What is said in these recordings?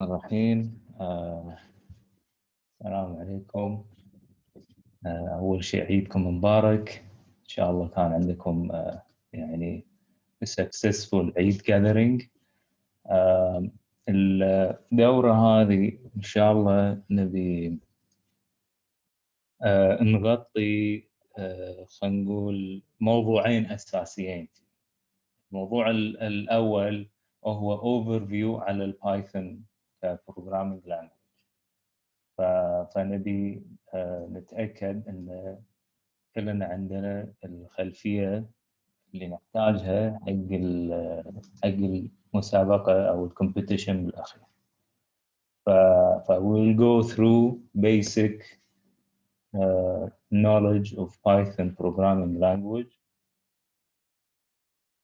الرحيم. السلام عليكم. أول شيء عيدكم مبارك. إن شاء الله كان عندكم يعني successful عيد gathering. الدورة هذه إن شاء الله نبي نغطي خلينا نقول موضوعين أساسيين. الموضوع الأول وهو overview على البايثون كبروجرامينج لانجويج. فنبي نتأكد أن كلنا عندنا الخلفية اللي نحتاجها حق المسابقة أو الكومبيتيشن بالأخير. we'll go through basic knowledge of Python programming language،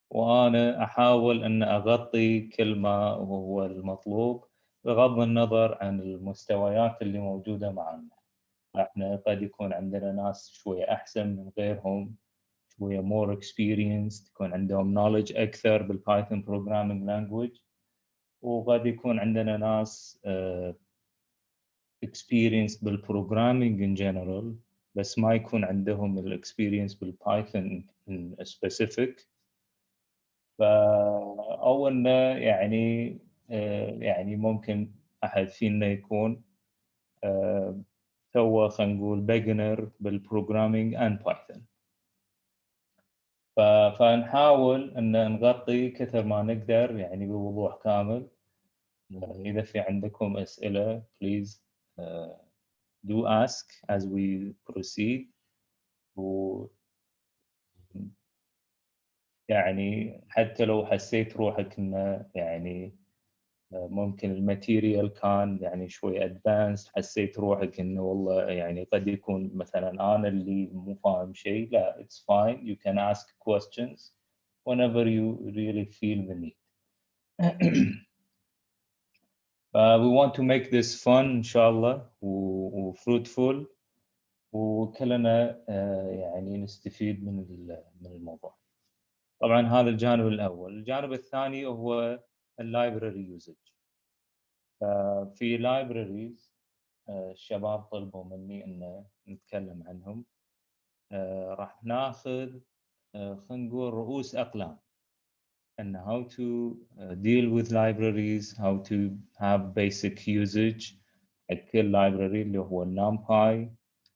وأنا أحاول أن أغطي كل ما هو المطلوب بغض النظر عن المستويات اللي موجودة معنا. احنا قد يكون عندنا ناس شوية أحسن من غيرهم، شوية more experienced، يكون عندهم knowledge أكثر بالبايثون programming language، وقد يكون عندنا ناس experienced بالprogramming in general بس ما يكون عندهم الexperience بالبايثون in specific. فأولنا يعني ممكن أحد فينا يكون سوى خلينا نقول beginner بالبروجرامينج and بايثون. فنحاول ان نغطي كثر ما نقدر يعني بوضوح كامل. اذا في عندكم اسئله please do ask as we proceed. يعني حتى لو حسيت روحك انه يعني ممكن الماتيريال كان يعني شوي ادفانس، حسيت روحك انه والله يعني قد يكون مثلا انا اللي مو فاهم شيء، لا it's fine, you can ask questions whenever you really feel the need. We want to make this fun ان شاء الله و fruitful، وكلنا يعني نستفيد من الموضوع. طبعا هذا الجانب الاول. الجانب الثاني هو اللايبراري يوزج. في libraries الشباب طلبوا مني ان نتكلم عنهم. راح ناخذ خلينا نقول رؤوس اقلام ان how to deal with libraries, how to have basic usage حق كل library اللي هو NumPy,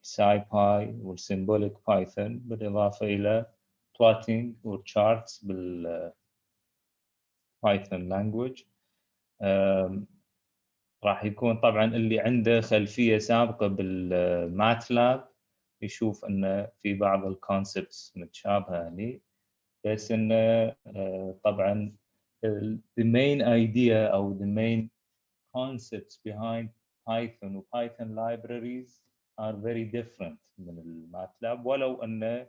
SciPy والsymbolic Python، بالاضافه الى plotting وcharts بال Python language. راح يكون طبعا اللي عنده خلفية سابقة بالماتلاب يشوف أن في بعض الكونسبتس متشابهة هني، بس أن طبعا the main idea أو the main concepts behind Python و Python libraries are very different من الماتلاب، ولو أن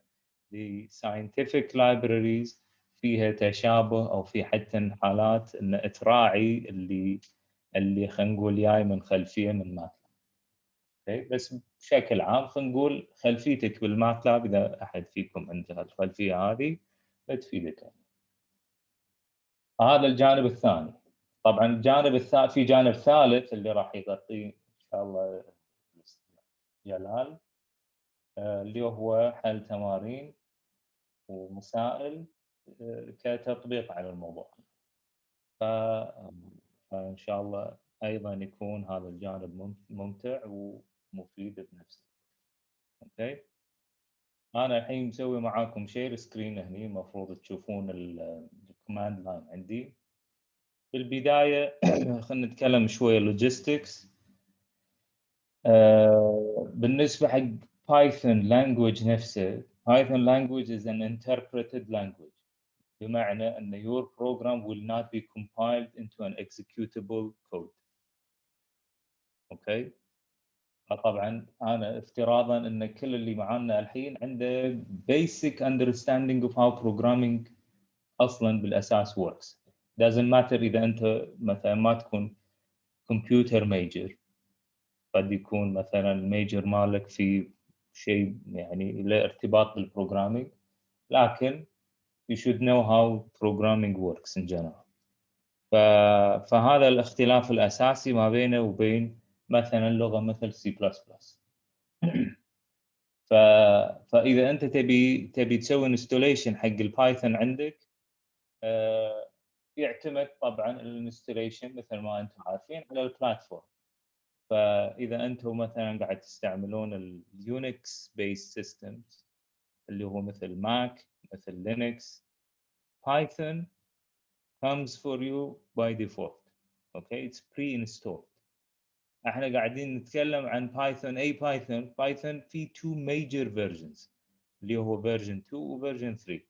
the scientific libraries فيها تشابه أو في حتى حالات أن تراعي اللي خلينا نقول جاي من خلفيه من ماتلاب. بس بشكل عام خلينا نقول خلفيتك بالماتلاب اذا احد فيكم عنده الخلفيه هذه بتفيدك. هذا الجانب الثاني. طبعا الجانب الثالث، في جانب ثالث اللي راح يغطيه ان شاء الله جلال، اللي هو حل تمارين ومسائل كتطبيق على الموضوع. فان شاء الله ايضا يكون هذا الجانب ممتع ومفيد بنفسه. اوكي، انا الحين مسوي معاكم شير سكرين هني، المفروض تشوفون الكوماند لاين عندي. في البدايه خلينا نتكلم شويه لوجيستكس. بالنسبه حق بايثون لانجويج نفسه، بايثون لانجويج is an interpreted language، بمعنى ان your program will not be compiled into an executable code. اوكي، طبعا انا افتراضا ان كل اللي معانا الحين عنده basic understanding of how programming اصلا بالاساس works. doesn't matter اذا انت مثلا ما تكون كمبيوتر ميجر، قد يكون مثلا الميجر مالك في شيء يعني له ارتباط بالبروجرامينج، لكن you should know how programming works in general. فهذا الاختلاف الاساسي ما بينه وبين مثلا لغه مثل C++. فاذا انت تبي تسوي انستوليشن حق البايثون عندك، يعتمد طبعا الانستوليشن مثل ما انتم عارفين على البلاتفورم. فاذا انتم مثلا قاعد تستعملون اليونكس بيس سيستمز اللي هو مثل ماك مثل لينكس، بايثون comes for you by default. okay, it's pre-installed. احنا قاعدين نتكلم عن بايثون. اي بايثون في two major versions اللي هو version 2 و version 3.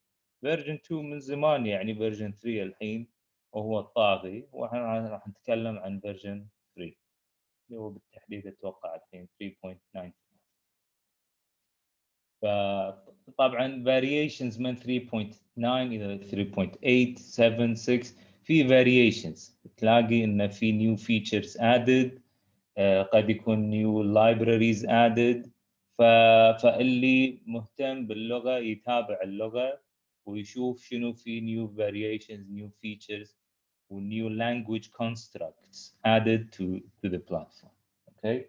version 2 من زمان يعني version 3 الحين وهو الطاغي، واحنا راح نتكلم عن version 3 اللي هو بالتحديد اتوقع الحين 3.9. فطبعا variations من 3.9 الى 3.8 7 6 في variations تلاقي ان في new features added، قد يكون new libraries added. فاللي مهتم باللغة يتابع اللغة ويشوف شنو في new variations new features و new language constructs added to the platform. okay.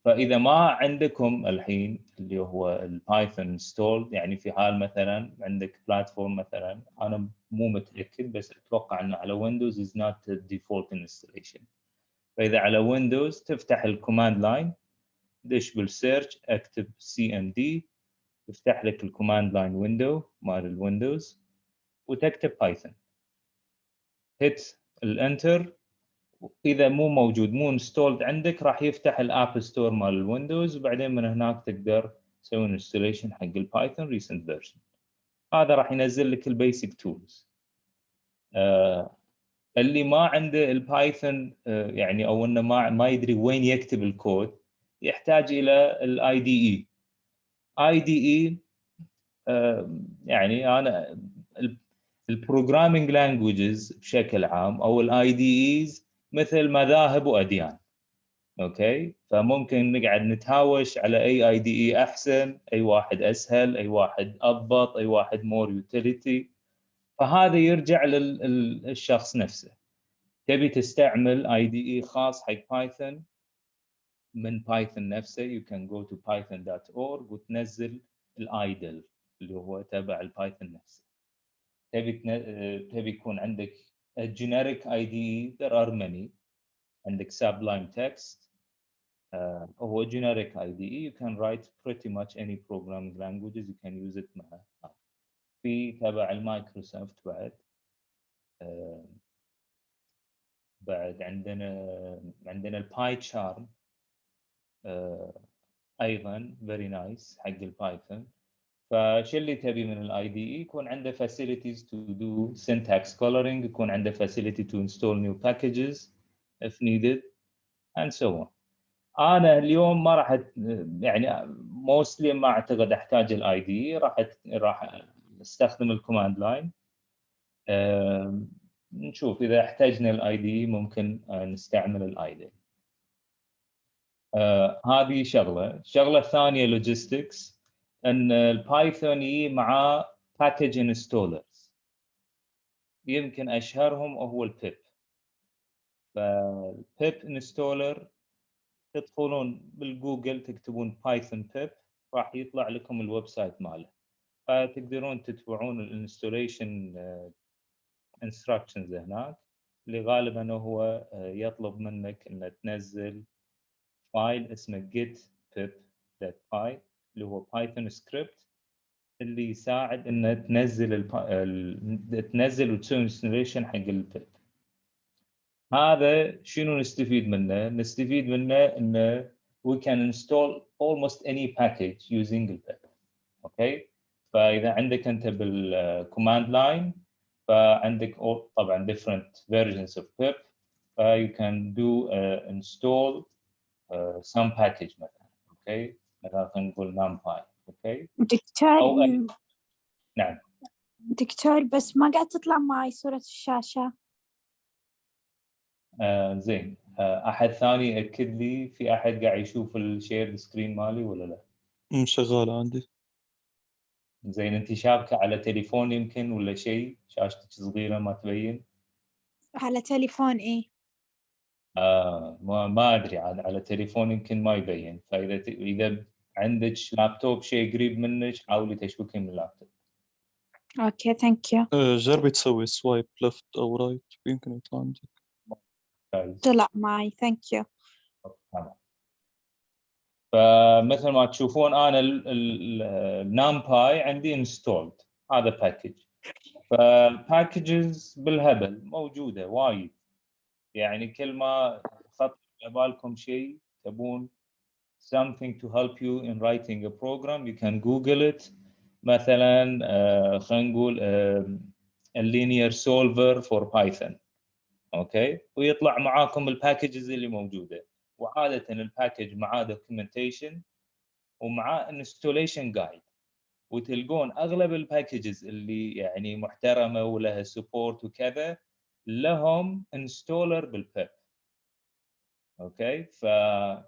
فإذا ما عندكم الحين اللي هو البايثون installed، يعني في حال مثلا عندك بلاتفورم مثلا، أنا مو متأكد بس أتوقع أنه على ويندوز is not the default installation. فإذا على ويندوز تفتح الكوماند لاين، دش بالسيرش اكتب CMD، يفتح لك الكوماند لاين ويندو مال الويندوز وتكتب بايثون، هيت الانتر. اذا مو موجود مو انستولد عندك راح يفتح الاب ستور مال الويندوز، وبعدين من هناك تقدر تسوي انستليشن حق البايثون ريسنت فيرجن. هذا راح ينزل لك البيسك تولز. اللي ما عنده البايثون يعني او انه ما يدري وين يكتب الكود، يحتاج الى الاي دي اي. يعني انا البروجرامينج لانجويجز بشكل عام او الاي دي ايز مثل مذاهب واديان. اوكي، فممكن نقعد نتهاوش على اي دي اي احسن، اي واحد اسهل، اي واحد اضبط، اي واحد مور يوتيليتي. فهذا يرجع للشخص نفسه. تبي تستعمل اي دي اي خاص حق بايثون من بايثون نفسه، you can go to python.org وتنزل الايدل اللي هو تبع البايثون نفسه. تبي يكون عندك a generic IDE، there are many. عندك Sublime Text، هو generic IDE، you can write pretty much any programming languages, you can use it معه. في تبع المايكروسوفت بعد عندنا الباي تشارم، ايضا very nice حق البايثون. فشو اللي تبي من الاي دي اي؟ يكون عنده facilities to do syntax coloring، يكون عنده facility to install new packages if needed and so on. انا اليوم ما راح يعني mostly ما اعتقد احتاج الاي دي، راح استخدم الكوماند لاين. نشوف اذا احتاجنا الاي دي ممكن نستعمل الاي دي. هذه شغله ثانيه لوجيستكس، ان البايثون يجي مع باكج انستولرز، يمكن اشهرهم هو البيب. فالبيب انستولر تدخلون بالجوجل تكتبون بايثون بيب راح يطلع لكم الويب سايت ماله، فتقدرون تتبعون الانستوليشن انستراكشنز هناك، اللي غالبا هو يطلب منك ان تنزل فايل اسمه git-pip.py اللي هو بايثون سكريبت اللي يساعد ان تنزل وتسوي انستليشن حق البيب. هذا شنو نستفيد منه؟ نستفيد منه انه we can install almost any package using البيب. اوكي، فاذا عندك انت بالكوماند لاين فعندك طبعا different versions of pip، you can do install some package مثلا. اوكي، مثلا خلينا نقول numpy. اوكي دكتور، نعم دكتور بس ما قاعد تطلع معي صورة الشاشة. زين، احد ثاني ياكد لي في احد قاعد يشوف الشير سكرين مالي ولا لا؟ شغال عندي. زين، انت شابكه على تليفون يمكن ولا شيء، شاشتك صغيره ما تبين؟ على تليفون إيه؟ ما ادري عاد على تليفون يمكن ما يبين، فاذا اذا عندك لابتوب شيء قريب منك حاولي تشبكين من اللابتوب. أوكي ثانك يو. جربي تسوي سوايب ليفت أو رايت يمكن يطلع عندك. طلع معي ثانك يو. تمام. فمثل ما تشوفون انا النامباي عندي انستولد، هذا باكج. فالباكجز بالهبل موجوده وايد، يعني كل ما خطر على بالكم شيء تبون something to help you in writing a program you can google it. مثلا خلينا نقول linear solver for Python، اوكي، ويطلع معاكم الباكجز اللي موجوده، وعاده الباكج معاه documentation ومعاه installation guide، وتلقون اغلب الباكجز اللي يعني محترمه ولها سبورت وكذا لهم انستولر بالبيب. اوكي،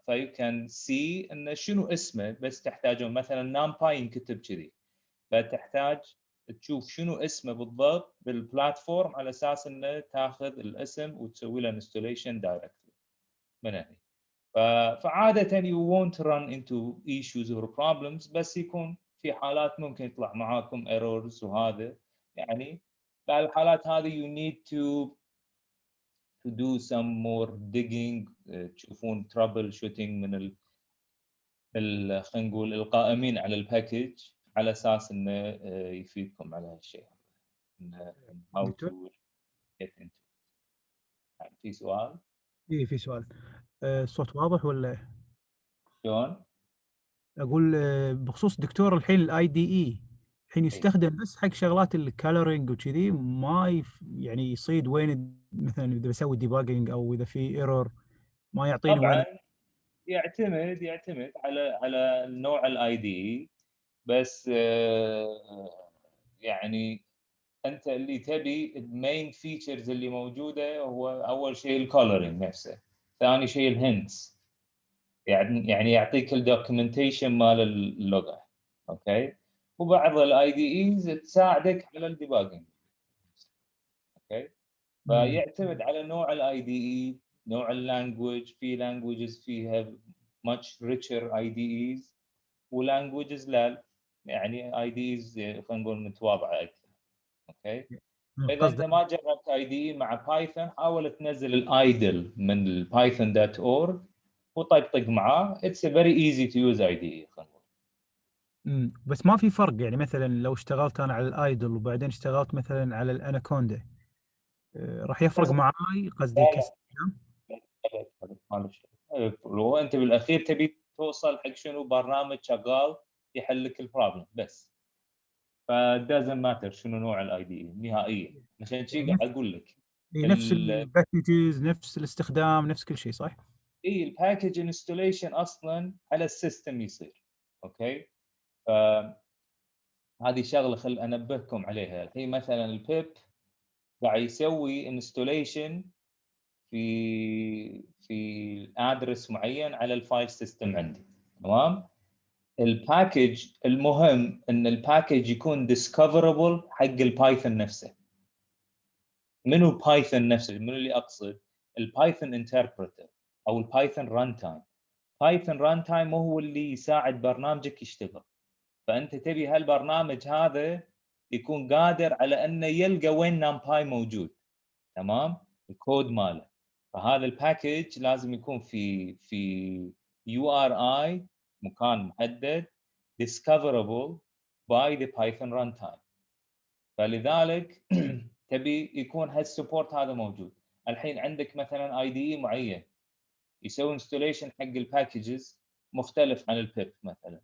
فيو كان سي انه شنو اسمه، بس تحتاجون مثلا نامباي ينكتب كذي، فتحتاج تشوف شنو اسمه بالضبط بالبلاتفورم على اساس انه تاخذ الاسم وتسوي له انستليشن دايركتلي من هنا. فعاده you won't run into issues or problems، بس يكون في حالات ممكن يطلع معاكم errors وهذا، يعني بالحالات هذه you need to do some more digging، تشوفون trouble shooting من خلينا نقول القائمين على الباكج على اساس انه يفيدكم على هالشيء، انه how to get into. يعني في سؤال؟ ايه في سؤال. الصوت واضح ولا؟ شلون؟ اقول بخصوص دكتور الحين الاي دي اي الحين يستخدم بس حق شغلات الكالرنج وكذي، ما يعني يصيد وين مثلا اذا بسوي ديباجنج او اذا في ايرور ما يعطيني طبعا وين. يعتمد على نوع الاي دي، بس يعني انت اللي تبي المين فيتشرز اللي موجوده هو اول شيء الكولرنج نفسه، ثاني شيء الهنتس، يعني يعطيك الدوكيومنتيشن مال اللغه، اوكي، وبعض الاي دي ايز تساعدك على الديباجنج، اوكي. فيعتمد على نوع الاي دي اي، نوع اللانجوج، في لانجوجز فيها much richer IDEs ولانجوجز لا، يعني IDEs خلينا نقول متواضعه اكثر، اوكي. اذا انت ما جربت IDE مع بايثون حاول تنزل الايدل من البايثون.org وطقطق معاه، it's a very easy to use IDE خلينا نقول. بس ما في فرق يعني مثلا لو اشتغلت انا على الايدل وبعدين اشتغلت مثلا على الاناكوندا راح يفرق معاي قصدي لو انت بالاخير تبي توصل حق شنو برنامج شغال يحل لك البروبلم بس، فدازنت ماتر شنو نوع الاي دي نهائيا، عشان شيء قاعد اقول لك نفس الباكجز نفس الاستخدام نفس كل شيء صح؟ اي الباكج انستليشن اصلا على السيستم يصير، اوكي. هذه شغله خل انبهكم عليها. الحين مثلا البيب قاعد يسوي انستليشن في ادرس معين على الفايل سيستم عندي، تمام. الباكج المهم ان الباكج يكون ديسكفربل حق البايثون نفسه. منو بايثون نفسه؟ منو اللي اقصد؟ البايثون انتربريتر او البايثون ران تايم. بايثون ران تايم هو اللي يساعد برنامجك يشتغل، فانت تبي هالبرنامج هذا يكون قادر على انه يلقى وين نامباي موجود، تمام، الكود ماله. فهذا الباكج لازم يكون في URI مكان محدد discoverable by the Python runtime، فلذلك تبي يكون هالسبورت هذا موجود. الحين عندك مثلا IDE معين يسوي انستليشن حق الباكجز مختلف عن البيب مثلا،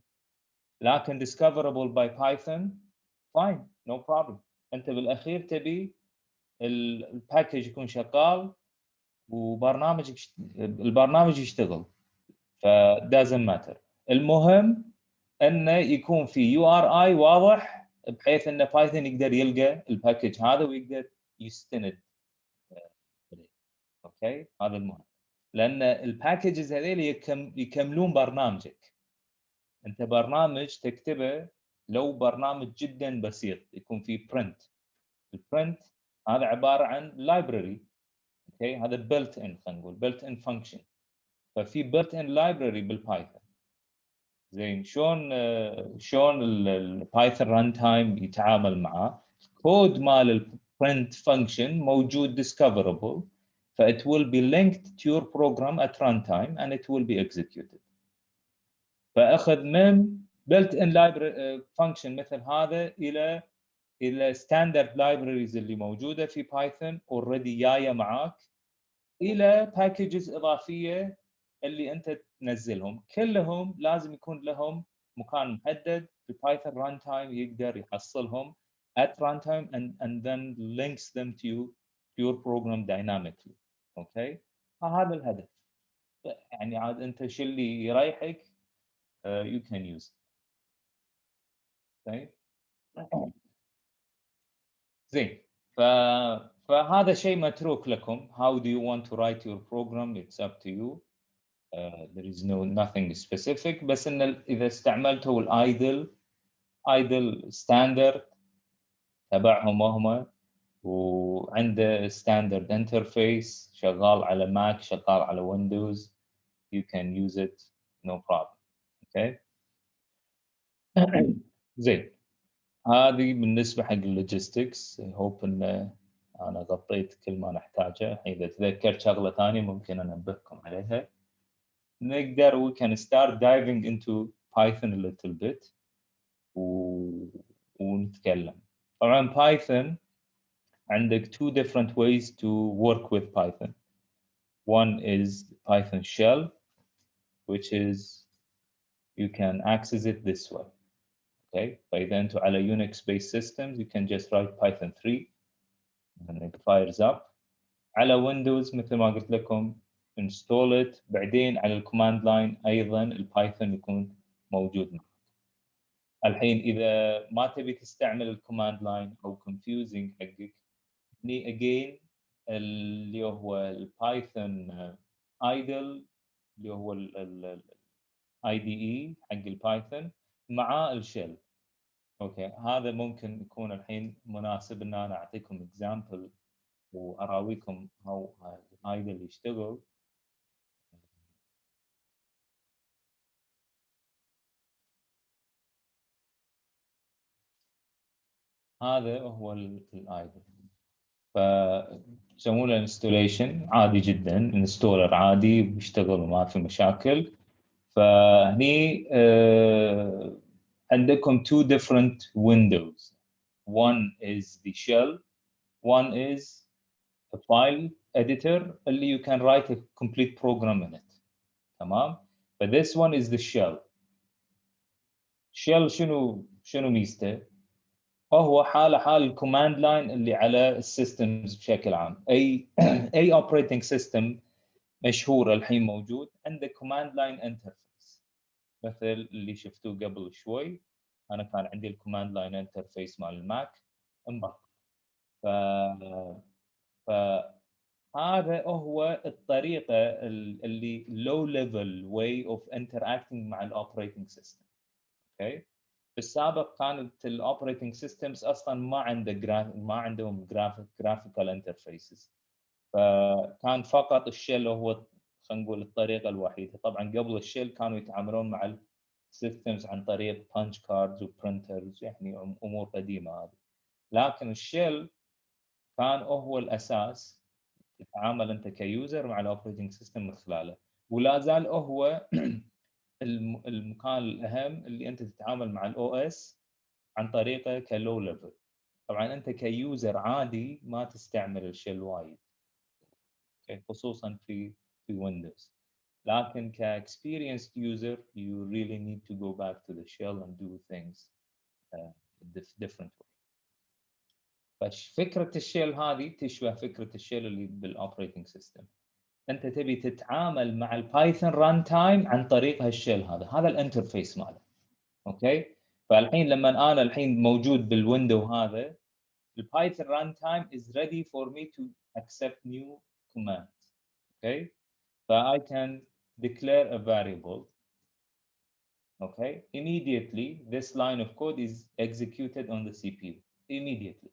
لكن discoverable by Python fine no problem. انت بالاخير تبي الباكج يكون شغال البرنامج يشتغل، ف doesn't matter. المهم انه يكون في URI واضح بحيث ان بايثون يقدر يلقى الباكج هذا ويقدر يستند عليه، اوكي. هذا المهم، لان الباكجز هذول يكملون برنامجك. انت برنامج تكتبه لو برنامج جدا بسيط يكون فيه print، البرنت هذا عباره عن لايبرري اوكي هذا بيلت ان، خلينا نقول بيلت ان فانكشن. ففي بيلت ان لايبرري بالبايثون. زين شلون البايثون ران تايم يتعامل معاه؟ الكود مال البرنت فانكشن موجود discoverable، ف it will be linked to your program at runtime and it will be executed. فاخذ من built in library function مثل هذا الى standard libraries اللي موجوده في بايثون already جايه معاك، الى packages اضافيه اللي انت تنزلهم. كلهم لازم يكون لهم مكان محدد في بايثون ران تايم يقدر يحصلهم at runtime and then links them to your program dynamically. اوكي هذا الهدف. يعني عاد انت شو اللي يريحك you can use it. طيب زين. فهذا شيء متروك لكم. How do you want to write your program? It's up to you. There is nothing specific. بس ان اذا استعملتوا الايدل ستاندرد تبعهم هم، وعنده ستاندرد انترفيس شغال على ماك شغال على ويندوز، you can use it no problem. okay زين. هذه بالنسبه حق اللوجيستكس. hope ان انا غطيت كل ما نحتاجه. اذا تذكرت شغله ثانيه ممكن انبهكم عليها. نقدر we can start diving into Python a little bit ونتكلم. طبعا Python عندك two different ways to work with Python. One is Python shell, which is you can access it this way. Okay, فإذا أنتم على Unix based systems you can just write Python 3 and it fires up. على Windows مثل ما قلت لكم install it، بعدين على الكوماند لاين أيضا البايثون يكون موجود معك. الحين إذا ما تبي تستعمل الكوماند لاين أو confusing حقك، هني again اللي هو البايثون idle اللي هو ال IDE حق البايثون مع الشيل. اوكي هذا ممكن يكون الحين مناسب ان انا اعطيكم اكزامبل واراويكم هاو idle يشتغل. هذا هو الايدل. فسووا له انستوليشن عادي جدا، انستولر عادي بيشتغل وما في مشاكل. فهني عندكم two different windows. One is the shell, one is a file editor اللي you can write a complete program in it. تمام؟ but this one is the shell. shell شنو ميزته؟ هو حال الكوماند لاين اللي على السيستمز بشكل عام. اي اوبريتنج سيستم مشهور الحين موجود عنده كوماند لاين انترفيس، مثل اللي شفتوه قبل شوي. انا كان عندي الكوماند لاين انترفيس مال الماك انبط. فهذا هو الطريقه اللي low level way of interacting مع الاوبريتنج سيستم. اوكي بالسابق كانت الاوبريتنج سيستمز اصلا ما عندهم جرافيكال انترفيسز، فكان فقط الشيل هو خلينا نقول الطريقه الوحيده. طبعا قبل الشيل كانوا يتعاملون مع السيستمز عن طريق بانش كاردز وبرنترز، يعني امور قديمه هذه. لكن الشيل كان هو الاساس تتعامل انت كيوزر مع الاوبريتنج سيستم من خلاله، ولا زال هو المكان الاهم اللي انت تتعامل مع الاو اس عن طريقه كلو ليفل. طبعا انت كيوزر عادي ما تستعمل الشيل وايد خصوصا في ويندوز، لكن كاكسبيرينسد يوزر you really need to go back to the shell and do things different way. ففكره الشيل هذه تشبه فكره الشيل اللي بالاوبريتنج سيستم. انت تبي تتعامل مع البايثون ران تايم عن طريق هالشيل هذا الانترفيس ماله. اوكي فالحين لما انا الحين موجود بالويندو هذا، البايثون ران تايم is ready for me to accept new commands. okay I can declare a variable. okay immediately this line of code is executed on the CPU immediately.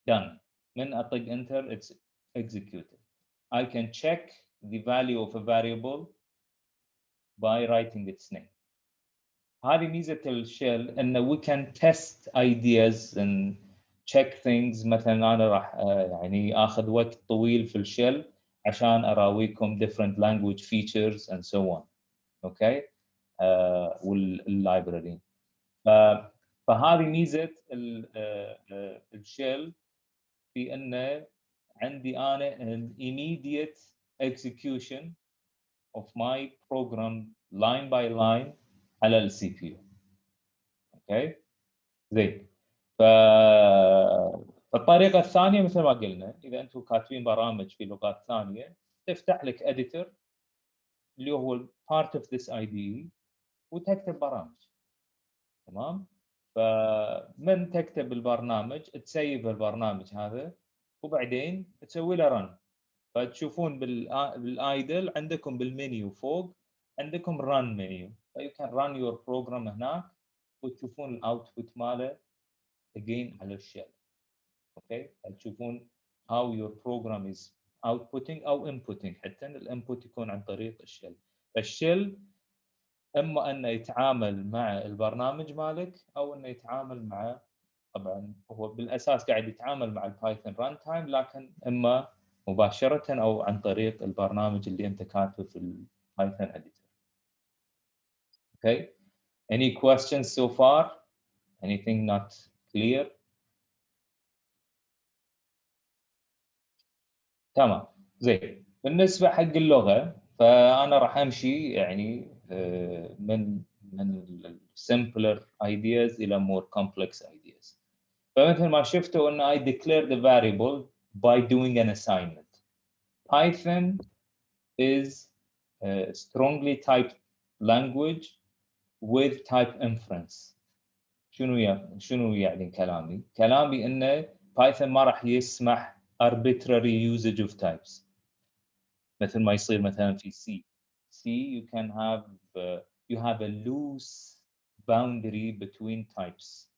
done. من اطق enter it's executed. I can check the value of a variable by writing its name. هذه ميزة الشيل إنه we can test ideas and check things. مثلا أنا راح يعني آخذ وقت طويل في الشيل عشان أراويكم different language features and so on. Okay. واللايبراري. فهذه ميزة الشيل في إنه عندي أنا an immediate execution of my program line by line على ال CPU. اوكي زين. فالطريقه الثانيه مثل ما قلنا، اذا انتم كاتبين برامج في لغات ثانيه تفتح لك editor اللي هو part of this IDE وتكتب برامج. تمام. فمن تكتب البرنامج تسيب البرنامج هذا وبعدين تسوي له رن. فتشوفون بالايدل عندكم بالمنيو فوق عندكم run menu. You can run your program هناك وتشوفون الاوتبوت ماله again على الشيل. اوكي. تشوفون how your program is outputting او inputting. حتى الانبوت يكون عن طريق الشيل. فالشيل اما انه يتعامل مع البرنامج مالك او انه يتعامل مع، طبعا هو بالاساس قاعد يتعامل مع البايثون ران تايم، لكن اما مباشره او عن طريق البرنامج اللي انت كاتبه في البايثون اديتور. Okay. Any questions so far? Anything not clear? تمام. زين. بالنسبه حق اللغه فانا راح امشي يعني من simpler ideas الى more complex ideas. فمثل ما شفتوا ان I declare the variable by doing an assignment. Python is a strongly typed language with type inference. شنو يعني كلامي؟ كلامي انه Python ما راح يسمح arbitrary usage of types. مثل ما يصير مثلا في C. C you can have you have a loose boundary between types.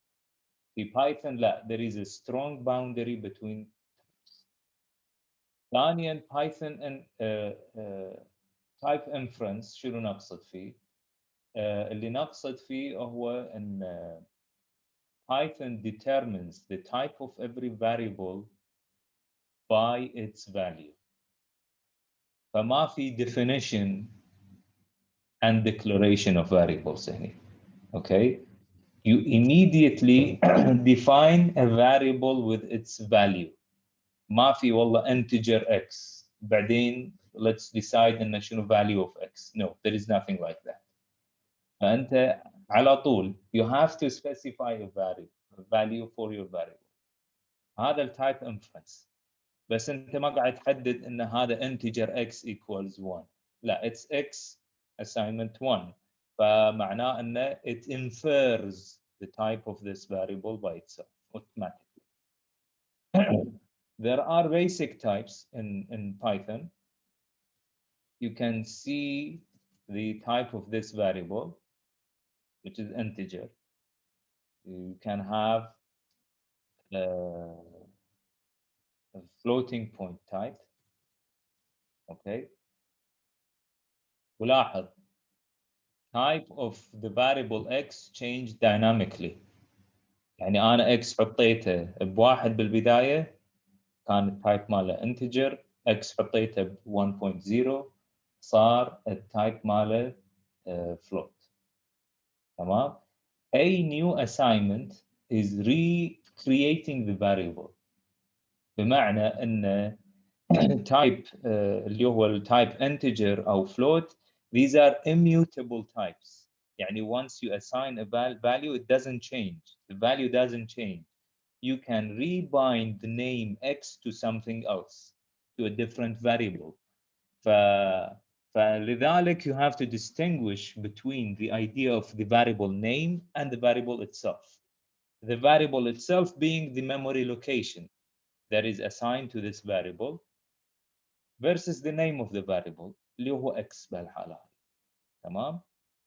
في Python لا, there is a strong boundary between types. ثانيا Python type inference شنو نقصد فيه؟ اللي نقصد فيه هو ان Python determines the type of every variable by its value. فما في definition and declaration of variables هنا. Okay? You immediately define a variable with its value. ما في والله integer x بعدين let's decide إنه شنو value of x. No, there is nothing like that. فأنت على طول you have to specify a value for your variable. هذا التايب inference. بس أنت ما قاعد تحدد إن هذا integer x equals 1. لا, it's x assignment 1. فمعناه إنه it infers the type of this variable by itself automatically. There are basic types in Python. You can see the type of this variable, which is integer. You can have a floating point type. Okay. ولاحظ type of the variable x changed dynamically. يعني أنا x حطيته بواحد بالبداية كان التايب ماله integer، x حطيته ب 1.0 صار التايب ماله float. تمام. A new assignment is recreating the variable. بمعنى ان type اللي هو التايب integer او float, these are immutable types. يعني once you assign a value it doesn't change. The value doesn't change. You can rebind the name x to something else, to a different variable. فلذلك you have to distinguish between the idea of the variable name and the variable itself. The variable itself being the memory location that is assigned to this variable versus the name of the variable اللي هو x بهالحالة. تمام.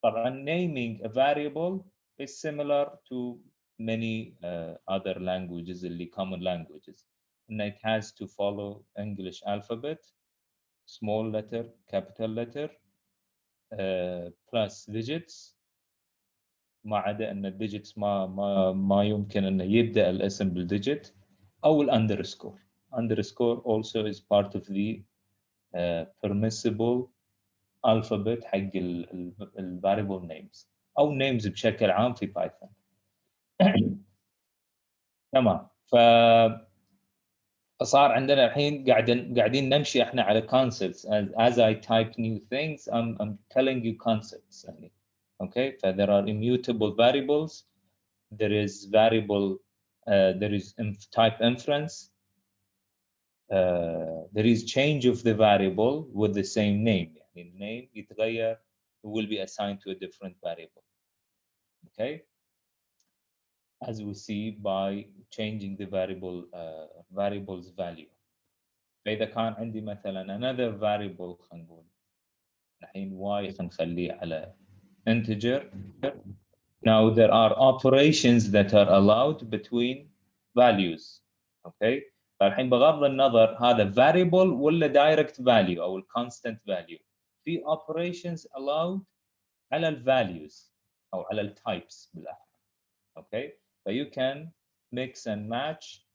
طبعا naming a variable is similar to many other languages اللي common languages. And it has to follow English alphabet small letter capital letter plus digits، ما عدا ان الديجيتس ما يمكن انه يبدا الاسم بالديجيت، او الاندرسكور. underscore also is part of the permissible alphabet حق ال variable names او names بشكل عام في بايثون. تمام. فصار عندنا الحين قاعدين نمشي احنا على concepts. as I type new things I'm telling you concepts يعني. Okay, so there are immutable variables, there is variable there is type inference, there is change of the variable with the same name. يعني name يتغير will be assigned to a different variable. Okay, as we see by changing the variable's value. فإذا كان عندي مثلا another variable خلينا نقول الحين y خلينا نخليه على integer. Now there are operations that are allowed between values. Okay, فالحين بغض النظر هذا variable ولا direct value أو constant value، في operations allowed على values أو على types بالأحرى. Okay, so you can mix and match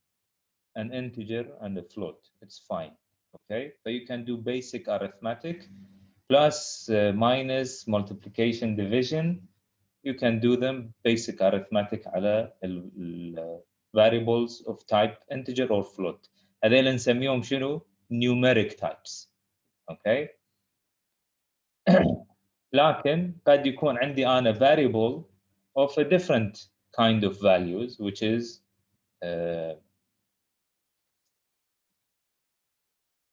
an integer and a float. It's fine. Okay, so you can do basic arithmetic, plus, minus, multiplication, division. You can do them basic arithmetic على variables of type integer or float. هذيل نسميهم شنو؟ numeric types. Okay. لكن قد يكون عندي أنا variable of a different kind of values, which is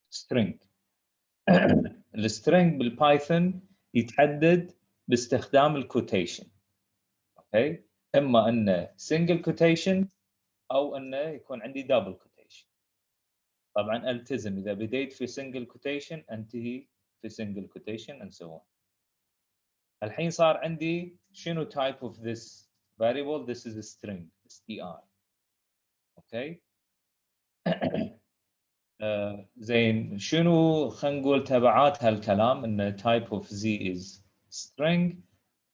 string. الstring بالبايثون يتحدد باستخدام الكوتيشن. اوكي، اما انه single quotation او انه يكون عندي double quotation. طبعا التزم اذا بديت في single quotation انتهي في single quotation and so on. الحين صار عندي شنو type of this variable? This is a string, str. اوكي. زين، شنو خلينا نقول تبعات هالكلام ان type of z is string؟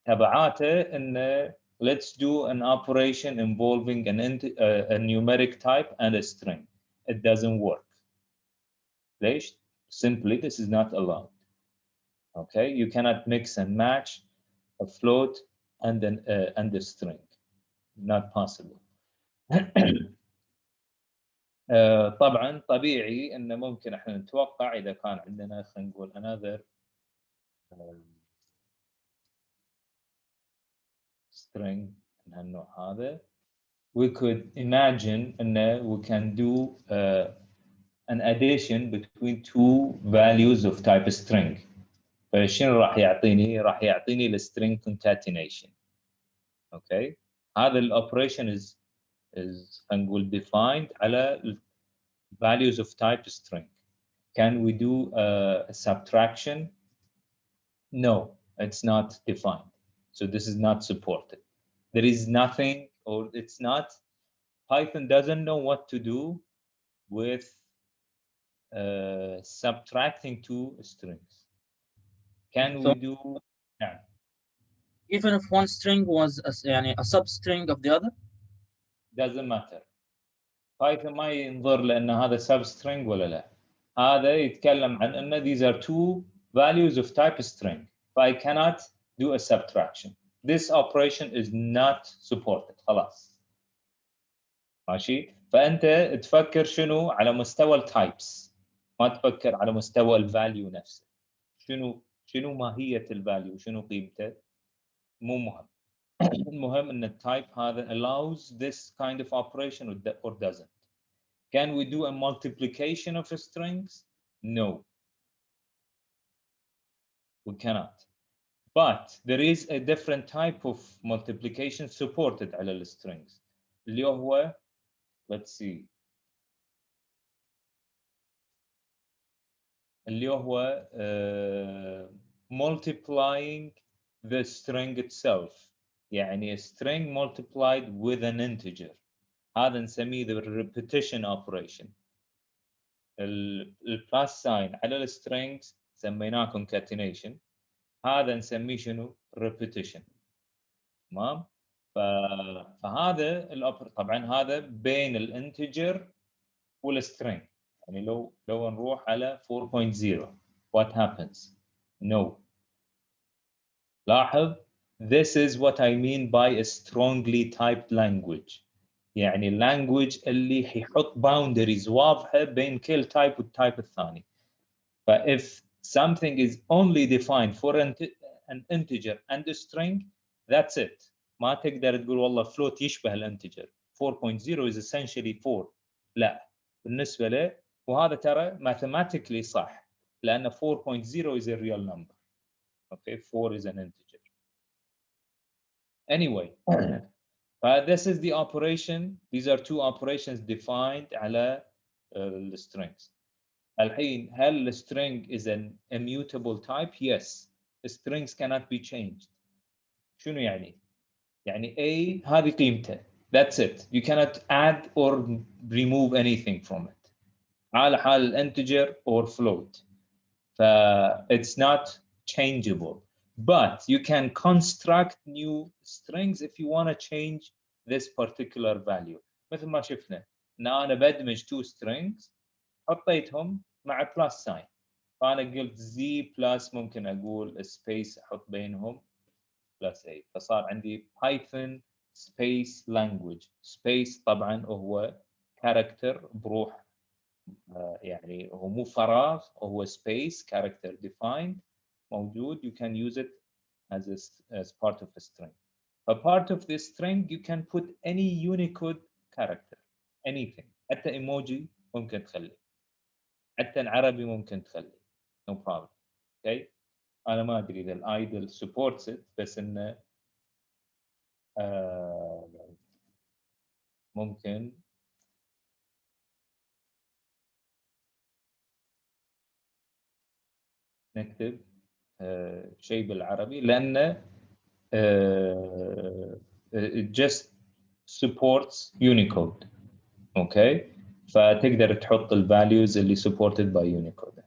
تبعاته ان let's do an operation involving a numeric type and a string. It doesn't work. ليش؟ Simply this is not allowed. Okay, you cannot mix and match a float and a string. Not possible. طبعا طبيعي انه ممكن احنا نتوقع اذا كان عندنا خلينا نقول another string من هالنوع هذا. We could imagine we can do an addition between two values of type string. فشنو راح يعطيني؟ راح يعطيني الstring concatenation. Okay, هذا الاوبريشن is خلينا نقول defined على values of type string. Can we do a subtraction? No, it's not defined. So this is not supported. There is nothing, or it's not, Python doesn't know what to do with subtracting two strings. Can we do? Yeah. Even if one string was a substring of the other? Doesn't matter. Python ما ينظر لأن هذا substring ولا لا. هذا يتكلم عن أن these are two values of type string. I cannot do a subtraction. This operation is not supported. خلاص. ماشي؟ فأنت تفكر شنو على مستوى التايبس، ما تفكر على مستوى الفاليو نفسه. شنو ماهية الفاليو؟ شنو قيمته؟ مو مهم. المهم ان التايب هذا allows this kind of operation or doesn't. Can we do a multiplication of strings? No, we cannot. But there is a different type of multiplication supported على الstrings اللي هو let's see اللي هو multiplying the string itself. يعني a string multiplied with an integer. هذا نسميه the repetition operation. البلس ساين على السترينجز سميناه concatenation، هذا نسميه شنو؟ repetition. تمام؟ فهذا طبعا هذا بين الانتجر والسترينج. يعني لو نروح على 4.0 what happens؟ no. لاحظ this is what I mean by a strongly typed language. يعني language اللي يحط boundaries واضحة بين كل type والtype الثاني. if something is only defined for an integer and a string, that's it. ما تقدر تقول والله float يشبه الانتجر. 4.0 is essentially 4. لا، بالنسبة له وهذا ترى mathematically صح، لأن 4.0 is a real number. Okay, 4 is an integer. Anyway, this is the operation. These are two operations defined على the strings. الحين هل string is an immutable type? Yes. Strings cannot be changed. شنو يعني؟ يعني A هذه قيمته. That's it. You cannot add or remove anything from it. على حال integer or float. It's not changeable. But you can construct new strings if you want to change this particular value. مثل ما شفنا ان انا بدمج two strings حطيتهم مع plus sign. فانا قلت z plus ممكن اقول space احط بينهم plus a. فصار عندي Python space language. Space طبعا هو character بروح، يعني هو مو فراغ، هو space character defined موجود. You can use it as part of a string. A part of this string you can put any Unicode character, anything. حتى emoji ممكن تخلي، حتى العربي ممكن تخلي. No problem. Okay. أنا ما أدري إذا الأيدل supports it، بس إنه ممكن نكتب شيء بالعربي، لأنه it just supports Unicode. Okay. فتقدر تحط ال values اللي supported by Unicode.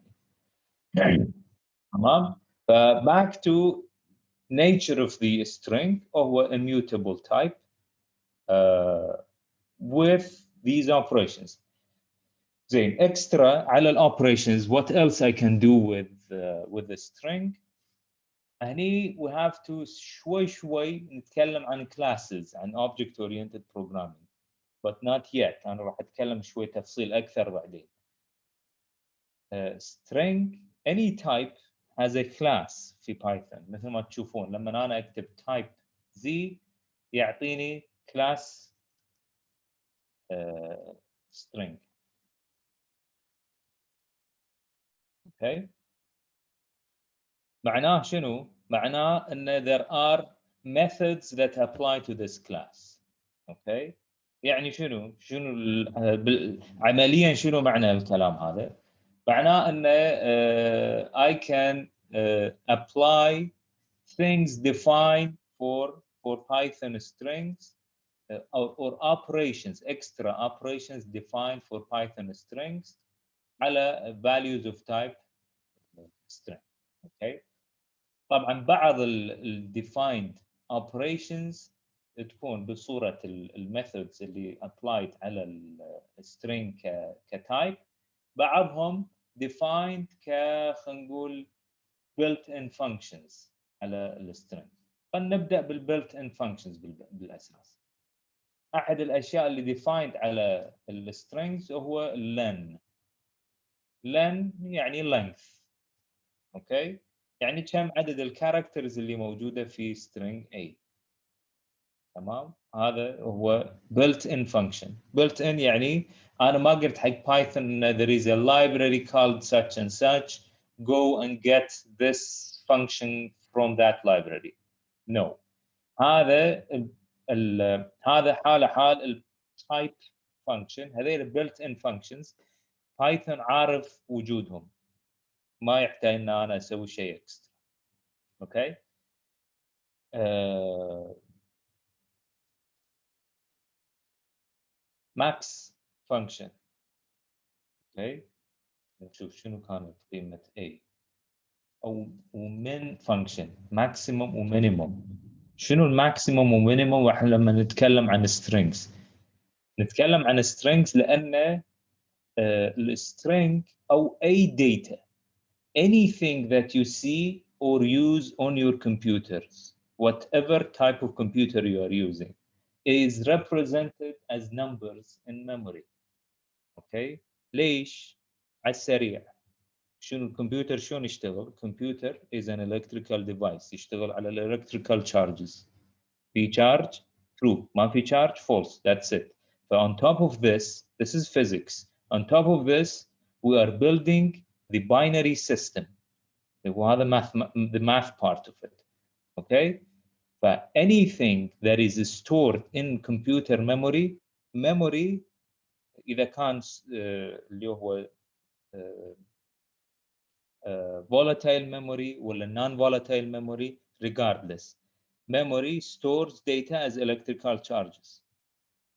تمام. back to nature of the string هو immutable type with these operations. زين extra على ال operations what else I can do with the string. هني we have to شوي نتكلم عن classes، عن object oriented programming but not yet. أنا راح أتكلم شوي تفصيل أكثر بعدين. string any type has a class في بايثون. مثل ما تشوفون لما أنا أكتب type z يعطيني class string. Okay. معناه شنو؟ معناه أن there are methods that apply to this class. Okay. يعني شنو عمليا شنو معنى الكلام هذا؟ معناه أن I can apply things defined for Python strings or operations, extra operations defined for Python strings على values of type string. Okay. طبعا بعض ال defined operations تكون بصورة الميثودز اللي applied على السترينج كتايب، بعضهم defined خلينا نقول built-in functions على السترينج. فنبدأ بالbuilt-in functions بالأساس. أحد الأشياء اللي defined على السترينجز هو len. len يعني length. أوكي؟ يعني كم عدد الكاركترز اللي موجودة في string A. تمام. هذا هو built-in function. built-in يعني أنا ما قلت حق بايثون there is a library called such and such go and get this function from that library. No. هذا هذا حال ال type function. هذول built-in functions بايثون عارف وجودهم، ما يحتاج ان انا اسوي شيء اكسترا. اوكي. max function. اوكي. نشوف شنو كانت قيمة A أو ومن فانكشن ماكسيموم ومينيموم. شنو الماكسيموم ومينيموم؟ واحنا لما نتكلم عن strings نتكلم عن strings لأن السترينج أو أي data anything that you see or use on your computers whatever type of computer you are using is represented as numbers in memory. اوكي ليش؟ على السريع شنو الكمبيوتر شلون يشتغل؟ الكمبيوتر is an electrical device يشتغل على electrical charges. في charge true ما في charge false that's it. So on top of this is physics. On top of this we are building the binary system وهذا the math part of it. Okay? But anything that is stored in computer memory إذا كان اللي هو volatile memory ولا non-volatile memory regardless memory stores data as electrical charges.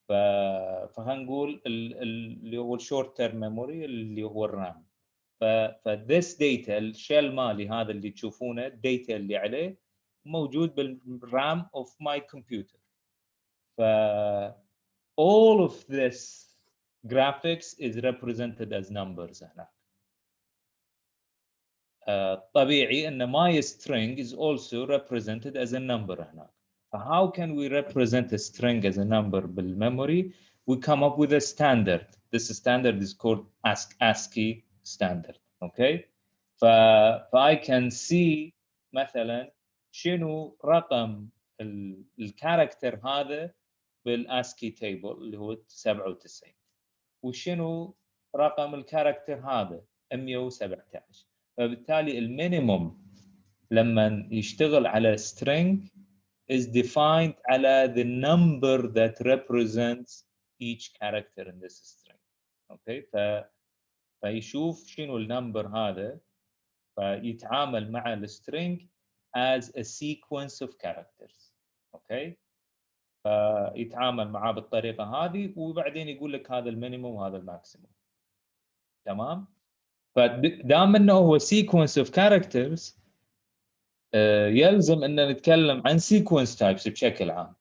فهنقول اللي هو short term memory اللي هو الرام. this data الشيل مالي هذا اللي تشوفونه الداتا اللي عليه موجود بالرام of my computer. all of this graphics is represented as numbers هنا. طبيعي ان my string is also represented as a number هنا. How can we represent a string as a number بالmemory? We come up with a standard. This standard is called ASCII standard. Okay? I can see مثلا شنو رقم الكاركتر هذا بالاسكي تيبل اللي هو 97 وشنو رقم الكاركتر هذا 117. فبالتالي المينيموم لما يشتغل على string is defined على the number that represents each character in this string. اوكي فيشوف شنو النمبر هذا فيتعامل مع السترينج as a sequence of characters. اوكي فيتعامل معاه بالطريقه هذه وبعدين يقول لك هذا المينيموم وهذا الماكسيموم. تمام؟ فدام انه هو sequence of characters يلزم ان نتكلم عن sequence types بشكل عام.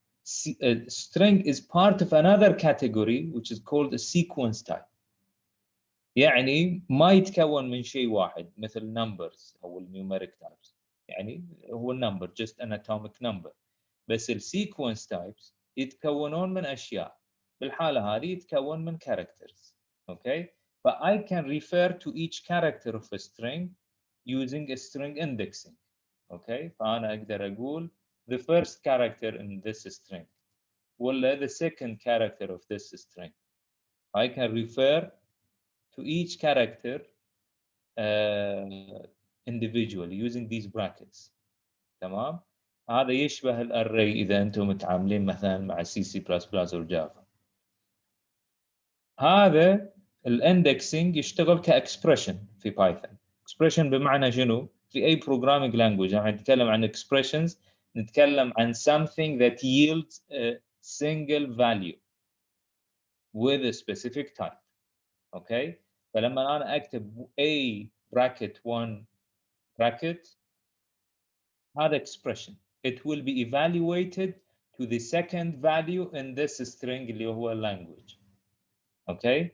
String is part of another category which is called a sequence type. يعني ما يتكون من شيء واحد مثل numbers او numeric types. يعني هو number just an atomic number. بس الsequence types يتكونون من اشياء. بالحاله هذه يتكون من characters. Okay? But I can refer to each character of a string using a string indexing. Okay? فأنا أقدر أقول the first character in this string ولا the second character of this string. I can refer to each character individually using these brackets. تمام؟ هذا يشبه الاري إذا أنتم متعاملين مثلا مع C++ أو جافا. هذا الاندكسينج يشتغل كاكسبريشن في بايثون. اكسبريشن بمعنى شنو؟ في اي programming language لما نتكلم عن expressions نتكلم عن something that yields a single value with a specific type. اوكي؟ فلما انا اكتب a bracket 1 bracket هذا expression. It will be evaluated to the second value in this string اللي هو language. اوكي؟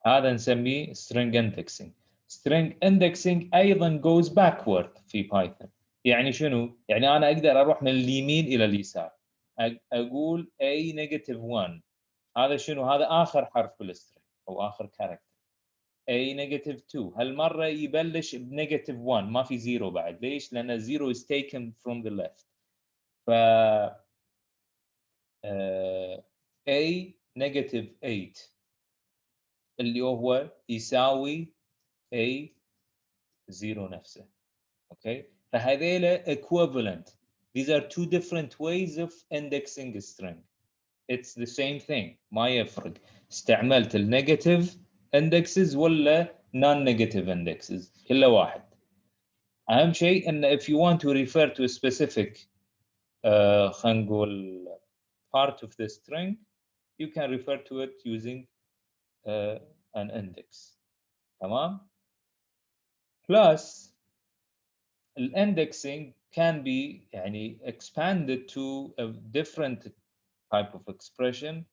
هذا نسميه string indexing. string indexing أيضا goes backward في بايثون. يعني شنو؟ يعني أنا أقدر أروح من اليمين إلى اليسار. أقول a negative 1 هذا شنو؟ هذا آخر حرف بالسترينج أو آخر كاركتر. a negative 2 هالمرة يبلش بنيجاتيف 1 ما في زيرو بعد. ليش؟ لأن zero is taken from the left. ف a negative 8 اللي هو يساوي A 0 نفسه. اوكي فهذيله equivalent. These are two different ways of indexing a string. It's the same thing. ما يفرق استعملت النيجاتيف indexes ولا non-negative indexes كله واحد. اهم شيء ان if you want to refer to a specific خلينا نقول part of the string you can refer to it using an index. تمام؟ plus الindexing can be يعني expanded to a different type of expression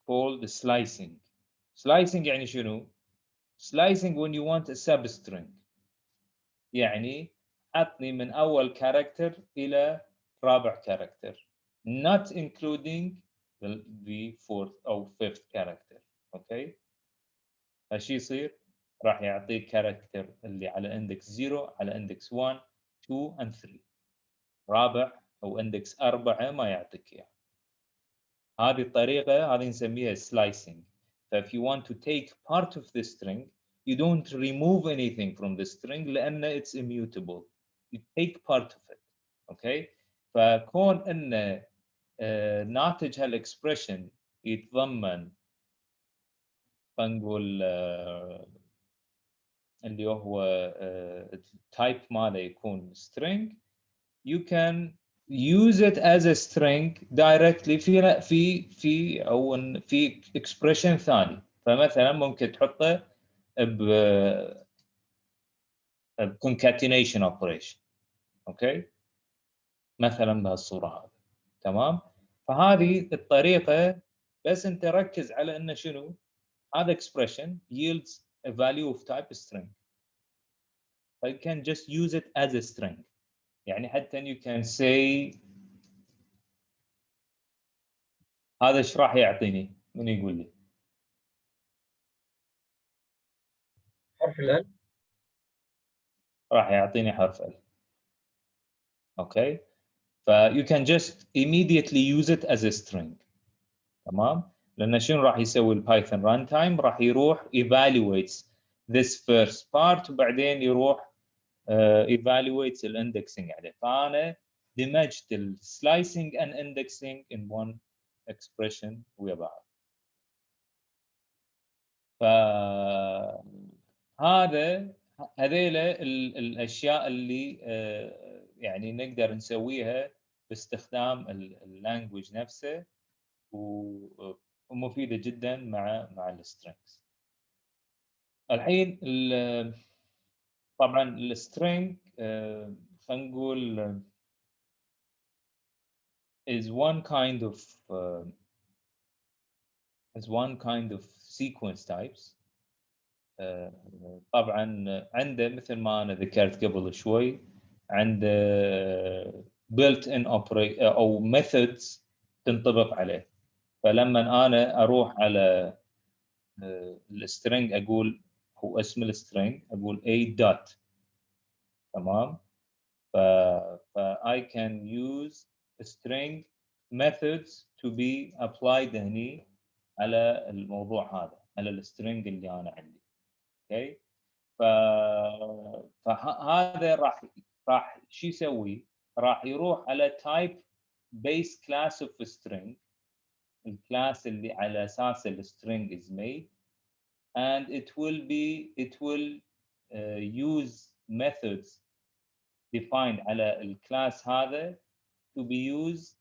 called slicing. Slicing يعني شنو؟ Slicing when you want a substring. يعني عطني من أول character إلى رابع character, not including the fourth أو fifth character. أوكي؟ فشي يصير؟ راح يعطيك character اللي على index 0 على index 1 2 and 3. رابع أو index 4 ما يعطيك إياه. هذه الطريقة هذه نسميها slicing. So if you want to take part of the string, you don't remove anything from the string لأن it's immutable. You take part of it. Okay? فكون أن ناتج هالإكسبريشن يتضمن خلينا نقول اللي هو type ماله يكون string, you can use it as a string directly في او في expression ثاني. فمثلا ممكن تحطه ب concatenation operation. اوكي؟ مثلا بهالصوره هذه. تمام؟ فهذه الطريقه بس انت ركز على انه شنو؟ هذا expression yields a value of type string. So you can just use it as a string. يعني حتى you can say هذا ايش راح يعطيني؟ من يقول لي؟ حرف ال راح يعطيني حرف ال. اوكي؟ ف you can just immediately use it as a string. تمام؟ لأن شنو راح يسوي البايثون ران تايم؟ راح يروح evaluates this first part وبعدين يروح evaluates الindexing عليه. فأنا دمجت ال slicing and indexing in one expression ويا بعض. هذيلا الاشياء اللي يعني نقدر نسويها باستخدام اللانجويج نفسه ومفيده جدا مع السترينجز. الحين طبعا السترينج خلينا نقول is one kind of sequence types. طبعا عنده مثل ما انا ذكرت قبل شوي عنده built in operate او methods تنطبق عليه. فلما انا اروح على السترينج اقول هو اسم السترينج اقول a dot. تمام؟ ف I can use string methods to be applied هني على الموضوع هذا على السترينج اللي انا عندي. اوكي؟ فهذا راح شو يسوي؟ راح يروح على type base class of string, الكلاس اللي على اساس الstring is made, and it will use methods defined على الكلاس هذا to be used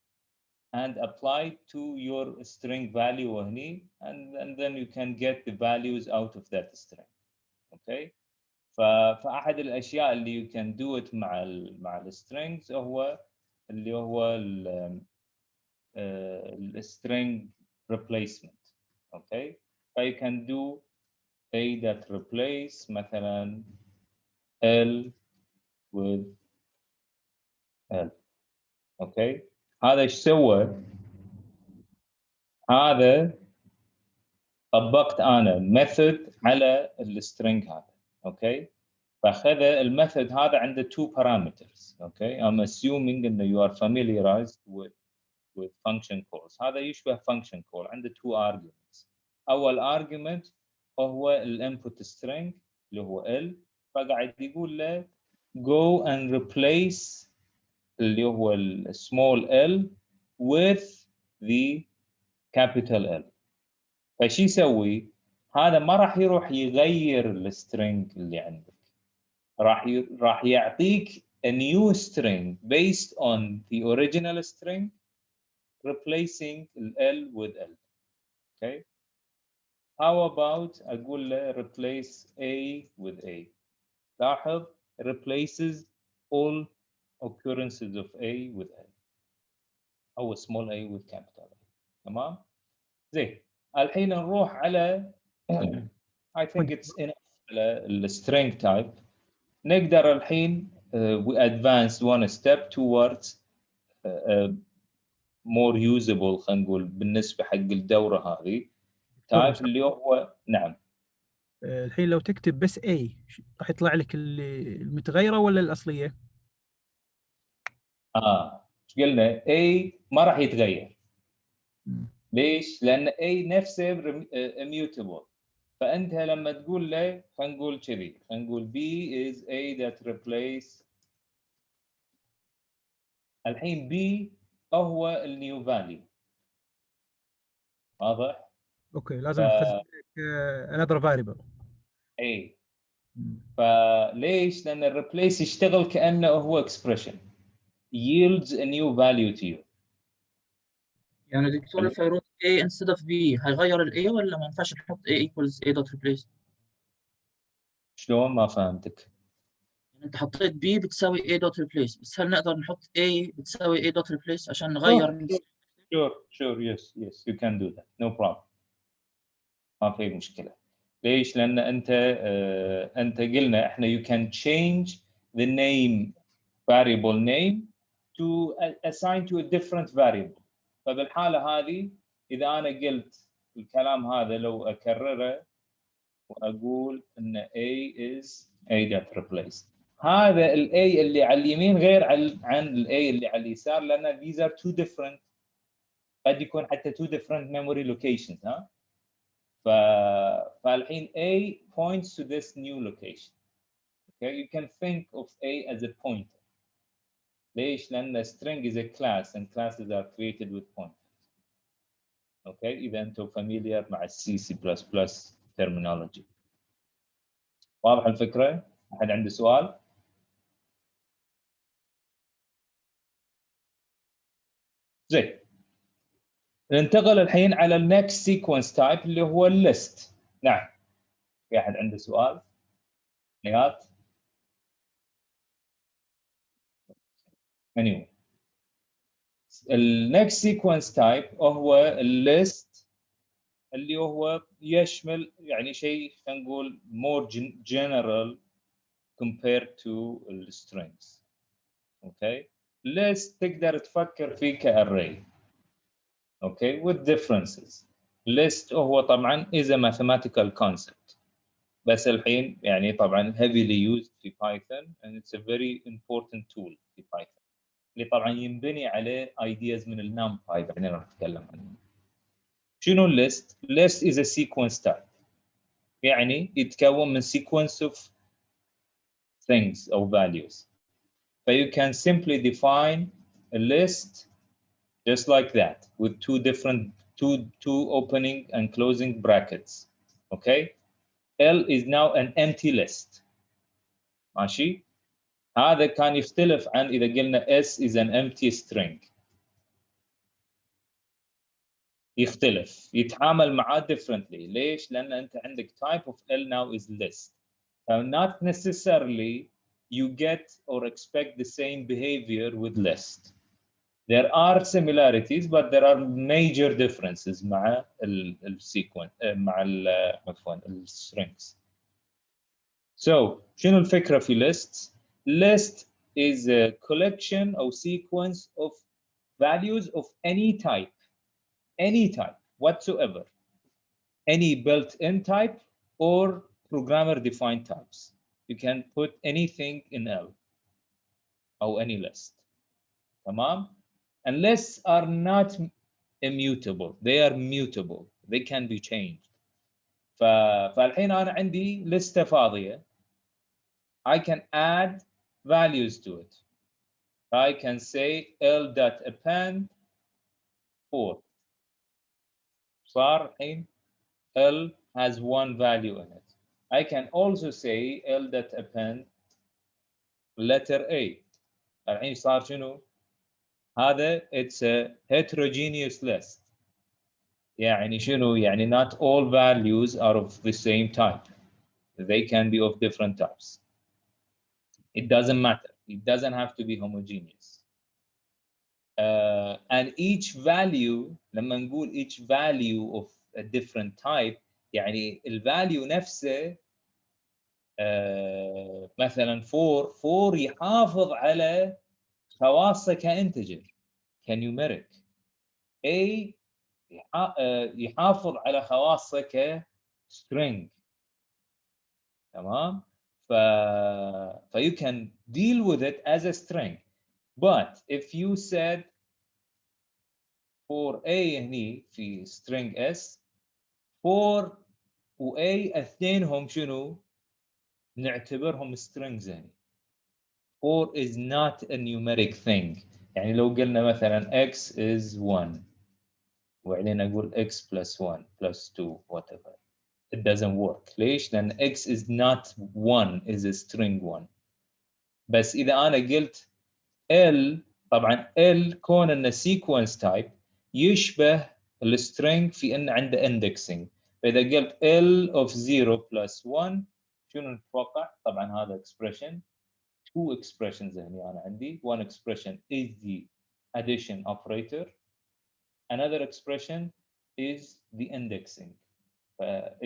and applied to your string value هني, and then you can get the values out of that string. Okay? فأحد الأشياء اللي you can do it مع الstrings هو اللي هو string replacement. Okay? ف you can do a that replace مثلا L with L. Okay? هذا ايش سوى؟ هذا طبقت أنا method على الstring هذا. Okay? فاخذ الميثود هذا عنده two parameters. Okay, I'm assuming that you are familiarized with function calls. هذا يشبه function call عنده two arguments. أول argument هو الانبوت string اللي هو L, فقاعد يقول له go and replace اللي هو small l with the capital L. فشي يسوي؟ هذا ما راح يروح يغير السترينج اللي عندك. راح يعطيك a new string based on the original string replacing L with L. Okay? How about أقول له replace A with A. لاحظ replaces all occurrences of A with A أو small a with capital A. تمام؟ زين الحين نروح على I think it's enough على الstring type. نقدر الحين we advanced one step towards more usable خلينا نقول بالنسبة حق الدورة هذه type اللي هو نعم. الحين لو تكتب بس A راح يطلع لك المتغيرة ولا الأصلية؟ ايش قلنا؟ A ما راح يتغير. ليش؟ لأن A نفسه immutable. فأنت لما تقول له خلينا نقول كذي، خلينا نقول B is A that replace. الحين B هو النيو فاليو. واضح؟ اوكي لازم اخزن another variable. A. فليش؟ لأن الريبليس يشتغل كأنه هو expression. yields a new value to you. يعني دكتور if I wrote A instead of B هيغير ال A ولا ما ينفعش نحط A equals A dot replace؟ شلون؟ ما فهمتك. يعني أنت حطيت B بتساوي A dot replace، بس هل نقدر نحط A بتساوي A dot replace عشان نغير؟ Sure, yes, you can do that, no problem. ما في مشكلة. ليش؟ لأن أنت قلنا إحنا you can change the name variable name to assign to a different variable. فبالحالة هذه إذا أنا قلت الكلام هذا لو أكرره وأقول إن A is A that replace. هذا ال A اللي على اليمين غير عن ال A اللي على اليسار لأن these are two different. قد يكون حتى two different memory locations ها. فالحين A points to this new location. Okay, you can think of A as a pointer. ليش؟ لأن string is a class and classes are created with pointers. Okay, إذا أنتم familiar مع C++ terminology. واضح الفكرة؟ أحد عنده سؤال؟ زين. ننتقل الحين على النكست سيكونس تايب اللي هو الليست. نعم. في أحد عنده سؤال؟ نيات؟ anyway. النكست سيكونس تايب هو الليست اللي هو يشمل يعني شيء خلينا نقول more general compared to the strings. Okay. list تقدر تفكر فيه كarray. Okay, with differences. list هو طبعا is a mathematical concept. بس الحين يعني طبعا heavily used في Python and it's a very important tool في Python. اللي طبعا ينبني عليه ideas من النمباي بعدين راح نتكلم عنه. شنو list؟ list is a sequence type. يعني يتكون من sequence of things or values. So you can simply define a list just like that with two opening and closing brackets. Okay? L is now an empty list. ماشي؟ هذا كان يختلف عن إذا قلنا S is an empty string. يختلف، يتعامل معاه differently. ليش؟ لأن أنت عندك type of L now is list. So not necessarily you get or expect the same behavior with list. There are similarities but there are major differences مع السيكونس مع عفوا الstrings. So شنو الفكرة في lists؟ List is a collection or sequence of values of any type whatsoever, any built-in type or programmer-defined types. You can put anything in L or any list. تمام? And lists are not immutable, they are mutable, they can be changed. فالحين أنا عندي لستة فاضية. I can add values to it. I can say L.append 4. صار الحين L has one value in it. I can also say L.append letter A. الحين صار شنو؟ هذا it's a heterogeneous list. يعني شنو؟ يعني not all values are of the same type. They can be of different types. It doesn't matter. It doesn't have to be homogeneous. And each value, لما نقول each value of a different type يعني الفاليو نفسه مثلا 4 يحافظ على خواصه كانتجر كنيوميريك. A يحافظ على خواصه كstring. تمام؟ you can deal with it as a string. But if you said for A هني في string S 4 و A اثنينهم شنو؟ نعتبرهم strings يعني. 4 is not a numeric thing. يعني لو قلنا مثلا x is 1 وبعدين اقول x plus 1 plus 2 whatever. It doesn't work. ليش؟ لأن x is not 1 is a string 1. بس إذا أنا قلت L طبعا L كون إنه sequence type يشبه السترينج في إنه عنده indexing. فإذا قلت L of 0 plus 1 شنو نتوقع؟ طبعا هذا expression. Two expressions هنا أنا عندي. One expression is the addition operator. Another expression is the indexing.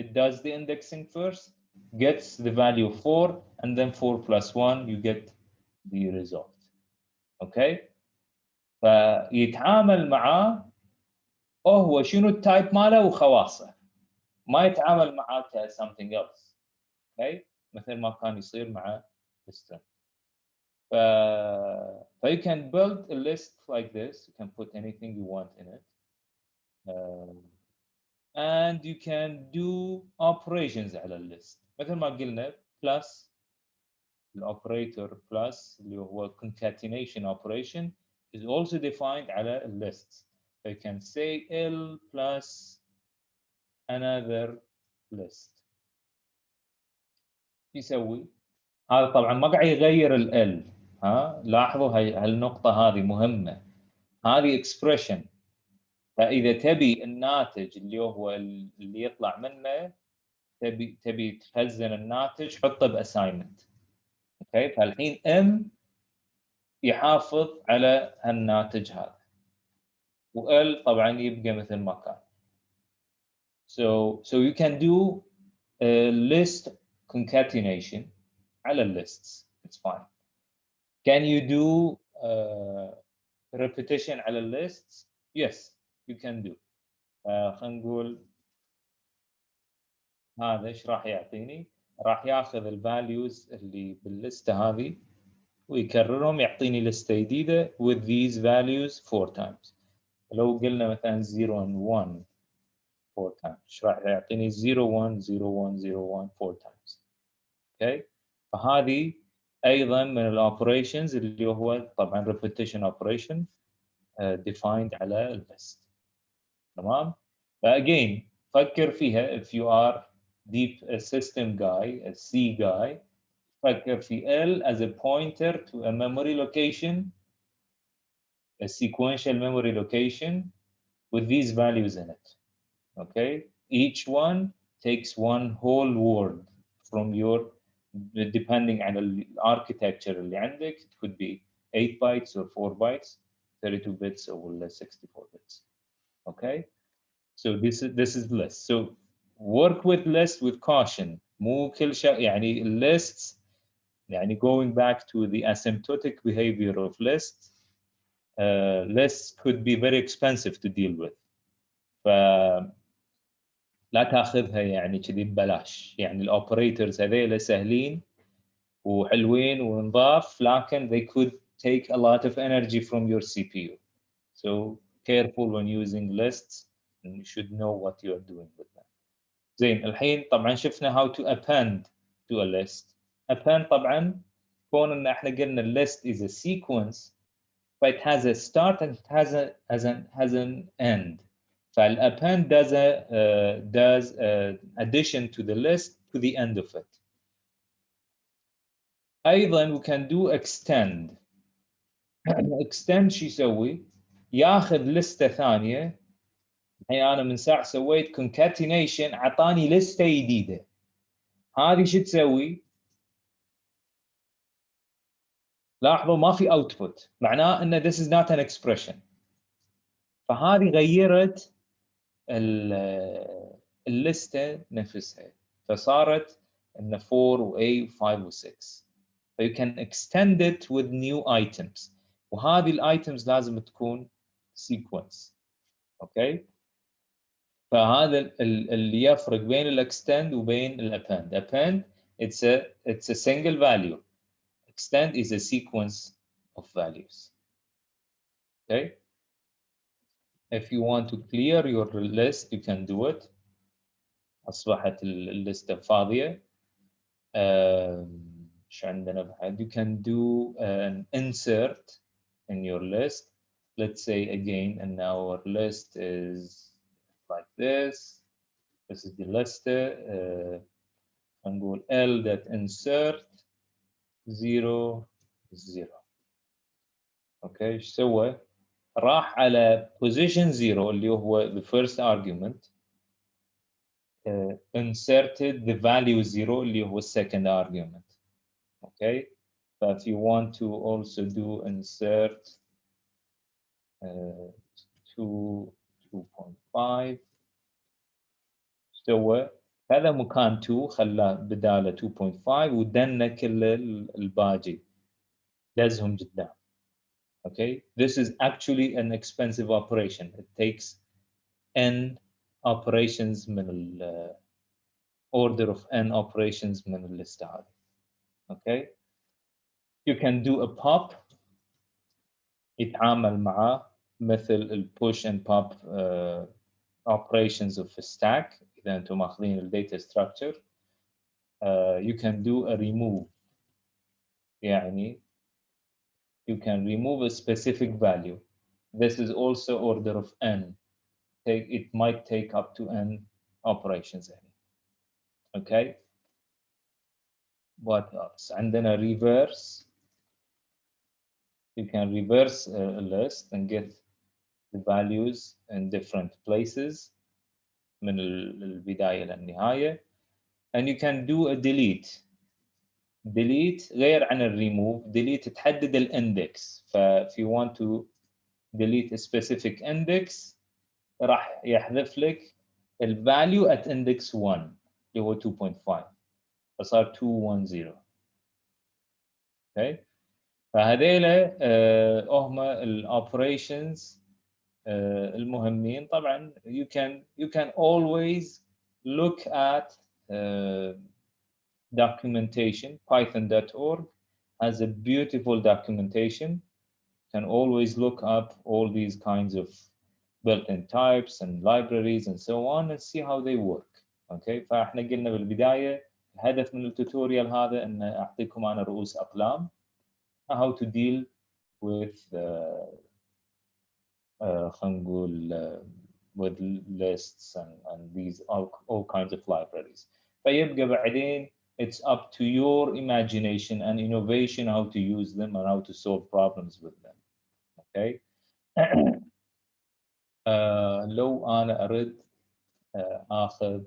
It does the indexing first, gets the value 4, and then 4 plus 1, you get the result. Okay? فيتعامل معاه هو شنو التايب ماله وخواصه. ما يتعامل معاه ك something else. Okay? مثل ما كان يصير مع الstring. you can build a list like this. You can put anything you want in it. And you can do operations على الليست مثل ما قلنا plus الoperator plus اللي هو concatenation operation is also defined على الليست. So you can say L plus another list. يسوي هذا طبعا ما قاعد يغير ال L. لاحظوا هالنقطة هذه مهمة. هذه expression. فإذا تبي الناتج اللي هو اللي يطلع منه تبي تخزن الناتج حطه بأساينمنت. اوكي فالحين M يحافظ على هالناتج هذا وL طبعا يبقى مثل ما كان. So you can do a list concatenation على lists. It's fine. Can you do repetition على lists? Yes, you can do. خلينا نقول هذا ايش راح يعطيني؟ راح ياخذ الفاليوز اللي باللسته هذه ويكررهم يعطيني لسته جديده with these values 4 times. لو قلنا مثلا 0 and 1 4 times ايش راح يعطيني 0 1 0 1 0 1 4 times. اوكي فهذه ايضا من الاوبريشنز اللي هو طبعا repetition operation defined على الليست. تمام؟ فاجين فكر فيها if you are deep a system guy, a C guy, فكر في L as a pointer to a memory location, a sequential memory location with these values in it. Okay, each one takes one whole word from your, depending on the architecture اللي عندك, it could be 8 bytes or 4 bytes, 32 bits or 64 bits. Okay, so this is list. So work with list with caution. مو كل شيء يعني lists يعني going back to the asymptotic behavior of lists. Lists could be very expensive to deal with. فلا تاخذها يعني كذي ببلاش. يعني الاوبريتورز هذيلا سهلين وحلوين ونضاف لكن they could take a lot of energy from your CPU. So careful when using lists and you should know what you are doing with them. زين الحين طبعا شفنا how to append to a list. Append طبعا كون ان احنا قلنا list is a sequence but it has a start and it has an end. فالاppend does addition to the list to the end of it. ايضا we can do extend. extend شو يسوي؟ ياخذ لستة ثانية. الحين انا من ساعة سويت concatenation عطاني لستة جديدة. هذه شو تسوي؟ لاحظوا ما في output، معناه ان this is not an expression. فهذه غيرت الليستة نفسها، فصارت ان 4 و 8 و 5 و 6. So you can extend it with new items، وهذه الايتمز لازم تكون sequence. اوكي، فهذا اللي يفرق بين الاكستند وبين الابند. append it's a single value. Extend is a sequence of values. Okay, if you want to clear your list you can do it. اصبحت الليسته فاضيه. ايش عندنا بعد؟ you can do an insert in your list. Let's say again and our list is like this. This is the list. نقول L that insert 0 0. اوكي، ايش سوى؟ راح على position 0 اللي هو the first argument. Inserted the value 0 اللي هو second argument. Okay, so if you want to also do insert 2.5 سوى هذا مكان 2 خلاه بداله 2.5 ودنا كل الباقي دزهم قدام. Okay, this is actually an expensive operation. It takes n operations من order of n operations من الليستة هذه. Okay, you can do a pop يتعامل معاه مثل ال push and pop operations of a stack. إذا أنتم ماخذين ال data structure you can do a remove. يعني you can remove a specific value. This is also order of n. It might take up to n operations. Okay. What else? عندنا reverse. You can reverse a list and get the values in different places من البداية للنهاية. And you can do a delete. Delete غير عن ال remove. Delete تحدد ال index. if you want to delete a specific index راح يحذف لك ال value at index 1 اللي هو 2.5 فصار 210. Okay. فهذيلا هم ال operations المهمين. طبعا you can always look at documentation. Python.org has a beautiful documentation. You can always look up all these kinds of built-in types and libraries and so on and see how they work. Okay, فاحنا قلنا بالبداية الهدف من التوتوريال هذا ان اعطيكم انا رؤوس اقلام how to deal with خلينا نقول with lists and these all kinds of libraries. فيبقى بعدين it's up to your imagination and innovation how to use them and how to solve problems with them. Okay. لو انا اريد اخذ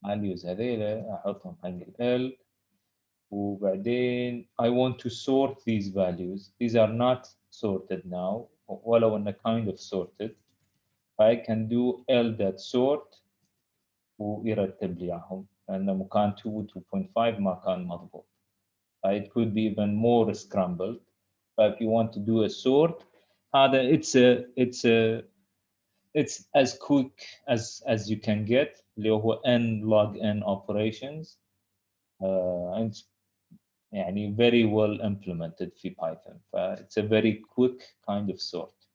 الفاليوز هذيلا احطهم حق ال وبعدين I want to sort these values. These are not sorted now ولو انه kind of sorted. I can do l.sort ويرتب لي اياهم لانه مكان 2 و 2.5 ما كان مضبوط. It could be even more scrambled. But if you want to do a sort هذا it's as quick as you can get اللي هو n log n operations. And it's يعني very well implemented في Python. It's a very quick kind of sort.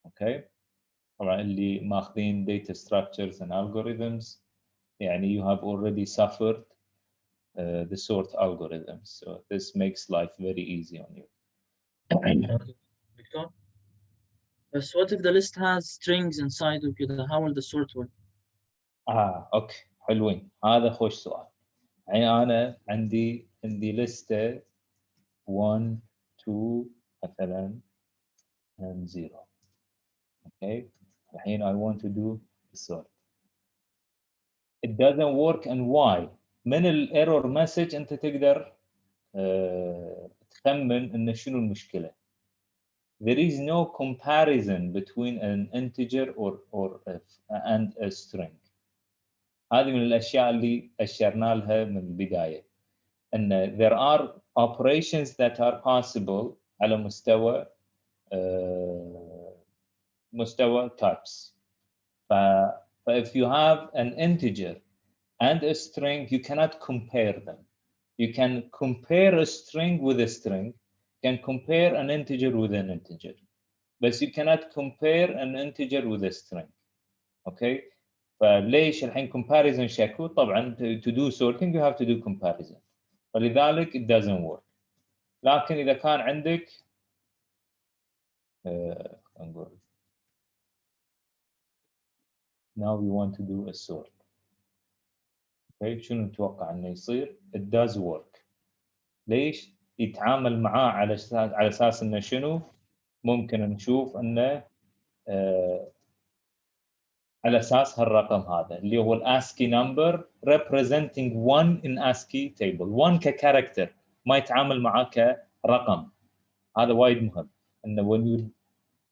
Okay. طبعا اللي ماخذين data structures and algorithms يعني you have already suffered the sort algorithms. So this makes life very easy on you. دكتور بس what if the list has strings inside وكذا how will the sort work؟ اوكي حلوين. هذا خوش سؤال. يعني انا عندي لستة 1 2 مثلا and 0. Okay. الحين I want to do the sort. It doesn't work and why؟ من الايرور مسج انت تقدر تخمن إن شنو المشكلة. There is no comparison between an integer and a string. هذه من الأشياء اللي أشرنا لها من البداية. أن there are operations that are possible على مستوى types. If you have an integer and a string, you cannot compare them. You can compare a string with a string. You can compare an integer with an integer. But you cannot compare an integer with a string. Okay? فليش الحين comparison شكو؟ طبعا to do sorting you have to do comparison. فلذلك it doesn't work. لكن إذا كان عندك نقول now we want to do a sort. Okay, شنو نتوقع انه يصير؟ it does work. ليش؟ يتعامل معاه على اساس انه شنو؟ ممكن نشوف انه على اساس هالرقم هذا اللي هو الاسكي number representing 1 in ASCII table. 1 ككاركتر ما يتعامل معاه كرقم. هذا وايد مهم. انه when you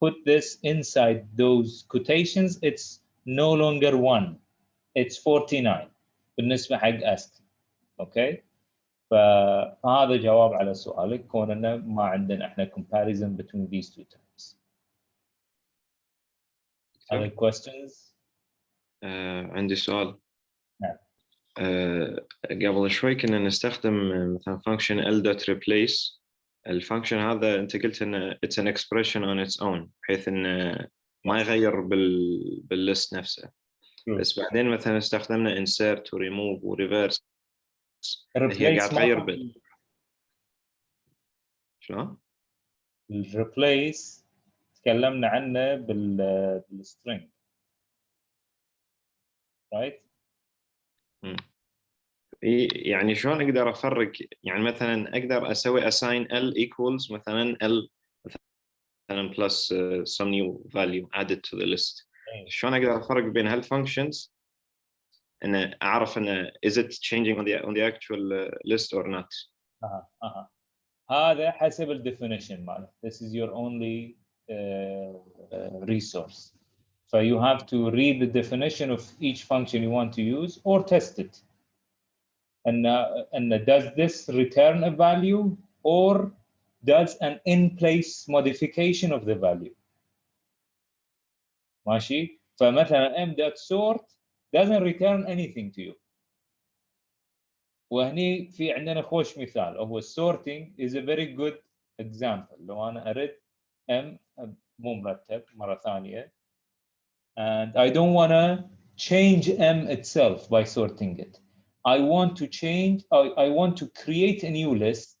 put this inside those quotations it's no longer 1. It's 49 بالنسبة حق ASCII. اوكي؟ فهذا جواب على سؤالك كون انه ما عندنا احنا comparison between these two terms. Other questions? عندي سؤال. نعم. قبل شوي كنا نستخدم مثلا function l.replace. الفانكشن هذا انت قلت انه it's an expression on its own بحيث انه ما يغير بالليست نفسه. بس بعدين مثلا استخدمنا insert و remove و reverse. هي قاعد تغير شلون؟ الريبليس تكلمنا عنه بالسترينج. رايت؟ يعني شلون اقدر افرق؟ يعني مثلا اقدر اسوي assign l equals مثلا l مثلا plus some new value added to the list. شلون اقدر افرق بين هالfunctions ان اعرف ان is it changing on the actual list or not؟ هذا حسب الديفينيشن ماله. This is your only resource. So you have to read the definition of each function you want to use or test it. And does this return a value or does an in-place modification of the value? ماشي؟ فمثلا m.sort doesn't return anything to you. وهني في عندنا خوش مثال هو sorting is a very good example. لو أنا أريد m مو مرتب مرة ثانية and I don't want to change m itself by sorting it. I want to change, I want to create a new list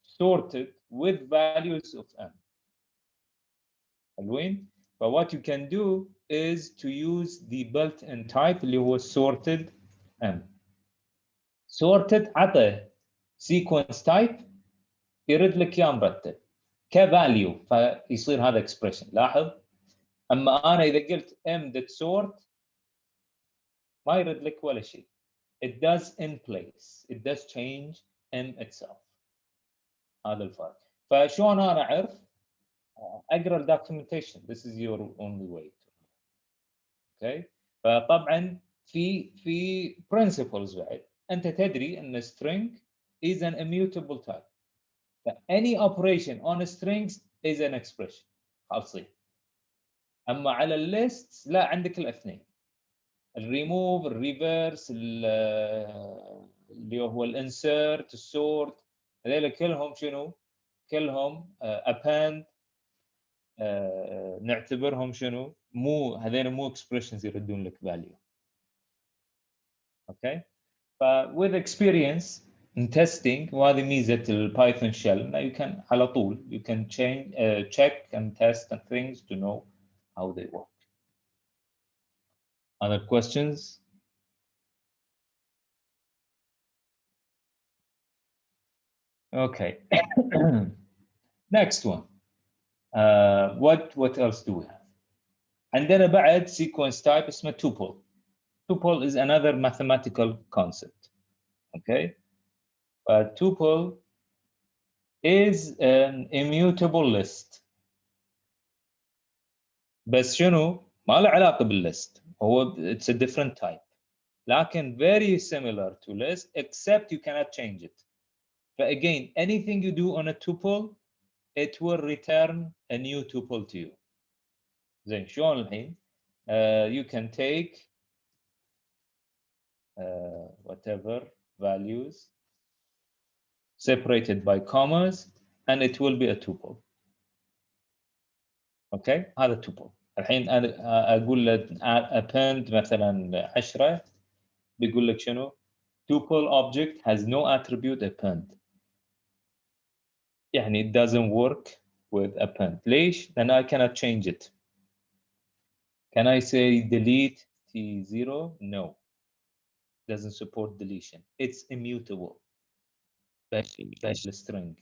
sorted with values of m. حلوين؟ But what you can do is to use the built-in type اللي هو sorted m. sorted عطى sequence type يرد لك اياه مرتب كفاليو فيصير هذا expression. لاحظ اما انا اذا قلت m.sort ما يرد لك ولا شيء. It does in place. It does change m itself. هذا الفرق. فشلون انا اعرف؟ اقرا الدوكيومنتيشن. This is your only way. Okay. فطبعا في principles بعد. أنت تدري أن string is an immutable type. Any operation on strings is an expression. خالصين. أما على الليست لا عندك الاثنين. الريموف، الريفيرس، اللي هو الانسيرت، السورت، هذول كلهم شنو؟ كلهم append نعتبرهم شنو؟ مو هذول مو expressions يردون لك value. Okay. with experience in testing وهذه ميزة البايثون shell you can على طول you can change check and test and things to know how they work. Other questions? Okay. Next one. What else do we have? عندنا بعد sequence type اسمه tuple. Tuple is another mathematical concept. Okay. Tuple is an immutable list. بس شنو؟ ما له علاقة بالليست، هو it's a different type. لكن very similar to list except you cannot change it. But again, anything you do on a tuple, it will return a new tuple to you. زين شلون الحين؟ You can take whatever values separated by commas and it will be a tuple. اوكي هذا tuple. الحين انا اقول له append مثلا 10 بيقول لك شنو؟ tuple object has no attribute append. يعني it doesn't work with append. ليش؟ لأن I cannot change it. Can I say delete T0? No. Doesn't support deletion. It's immutable. بس string.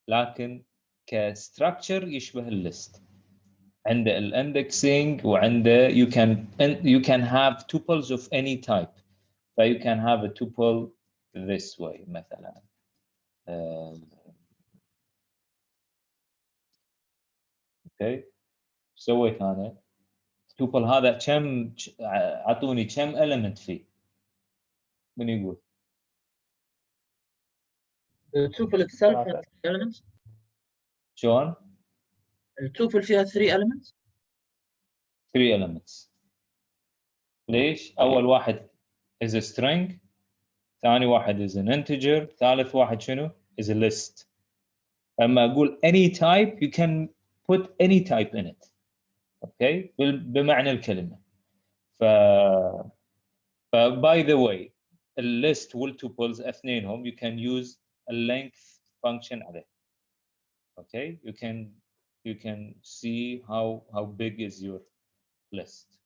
لكن كstructure يشبه الليست. عنده indexing وعنده you can have tuples of any type. So you can have a tuple this way مثلا. اوكي سويت انا tuple هذا كم اعطوني كم element فيه؟ من يقول؟ التوبل itself has 3 elements. شلون؟ التوبل فيها 3 elements. 3 elements. ليش؟ أول واحد is a string، ثاني واحد is an integer، ثالث واحد شنو؟ is a list. أما أقول any type you can put any type in it. أوكي؟ بمعنى الكلمة. by the way الليست والتوبلز اثنينهم you can use a length function عليه. Okay, you can see how big is your list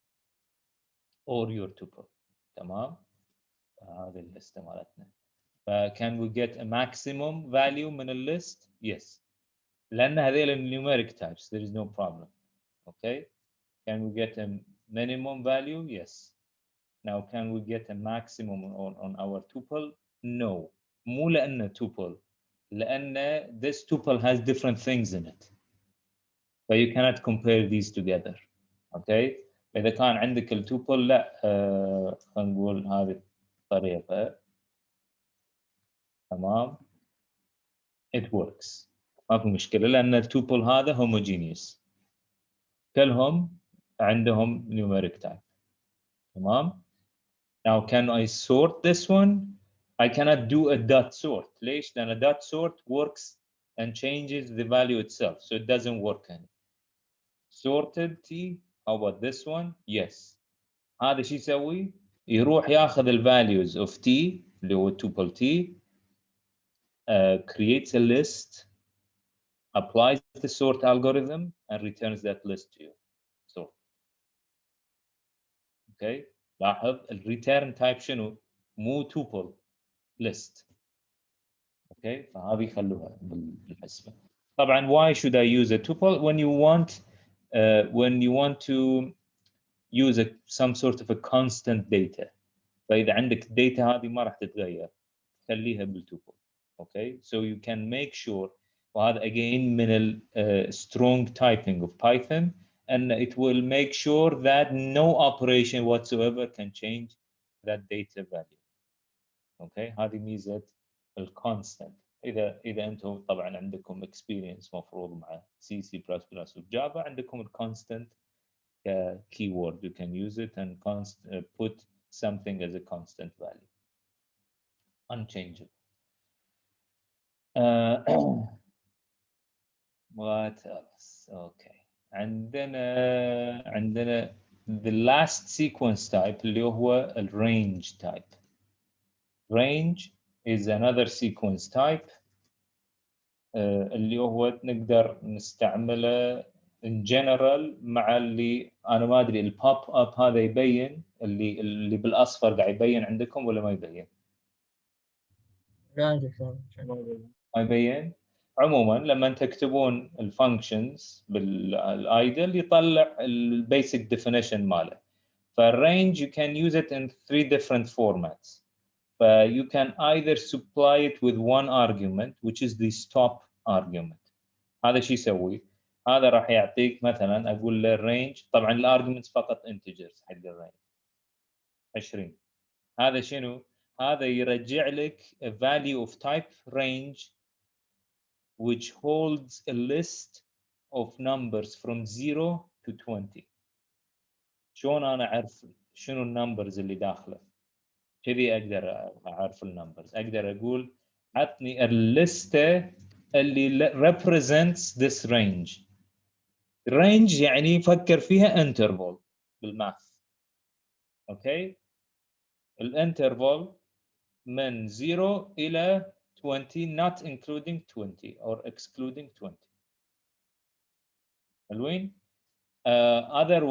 or your tuple. تمام؟ هذه الليست مالتنا. can we get a maximum value من الليست؟ Yes. لأن هذيل numeric types there is no problem. Okay. Can we get a minimum value? Yes. Now can we get a maximum on our tuple? No. مو لأنه tuple. لأن this tuple has different things in it. So you cannot compare these together. Okay? إذا كان عندك التوبل لا خلينا نقول هذه الطريقة. تمام؟ It works. ما في مشكلة لأن التوبل هذا homogeneous. كلهم عندهم numeric type. تمام؟ Now can I sort this one? I cannot do a dot sort. ليش؟ لأن a dot sort works and changes the value itself. So it doesn't work anymore. Sorted T. How about this one? Yes. هذا شو يسوي؟ يروح ياخذ ال values of T اللي هو tuple T, creates a list, applies the sort algorithm and returns that list to you. So, okay. لاحظ ال return type شنو؟ مو tuple list. Okay. فهذه خلوها بالحسبة. طبعا why should I use a tuple when you want to use some sort of a constant data. فإذا عندك data هذه ما راح تتغير خليها بالتوبل. Okay, so you can make sure وهذا again من ال strong typing of Python and it will make sure that no operation whatsoever can change that data value. Okay, هذه ميزة ال constant. إذا أنتم طبعا عندكم experience مفروض مع C++ وجافا عندكم ال constant keyword you can use it and put something as a constant value unchangeable. What else? Okay. عندنا the last sequence type اللي هو ال range type. Range is another sequence type اللي هو نقدر نستعمله in general مع اللي انا ما ادري البوب اب هذا يبين اللي بالاصفر قاعد يبين عندكم ولا ما يبين؟ لا ما يبين؟ عموما لما تكتبون الفانكشنز بالايدل يطلع البيسك ديفينيشن ماله. فالرينج you can use it in 3 different formats. You can either supply it with one argument which is the stop argument. هذا شو يسوي؟ هذا راح يعطيك مثلا اقول له range، طبعا الارجيومنتس فقط integers حق الرينج 20. هذا شنو؟ هذا يرجع لك a value of type range which holds a list of numbers from 0 to 20. شلون انا اعرف شنو النمبرز اللي داخله؟ كذي اقدر اعرف النمبرز. اقدر اقول عطني الليسته اللي represents this range. range يعني فكر فيها interval بالماث. اوكي، الانترفال من 0 الى 20 not including 20 or excluding 20. حلوين؟ another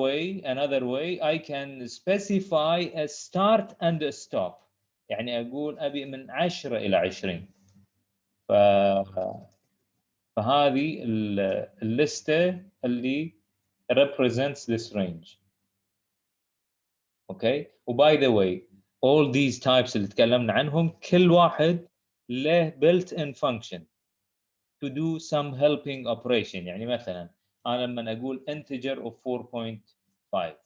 way I can specify a start and a stop. يعني اقول ابي من 10 الى 20. فهذه الليسته اللي represents this range. اوكي، وباي ذا واي all these types اللي تكلمنا عنهم كل واحد له built-in function to do some helping operation. يعني مثلا انا لما اقول integer of 4.5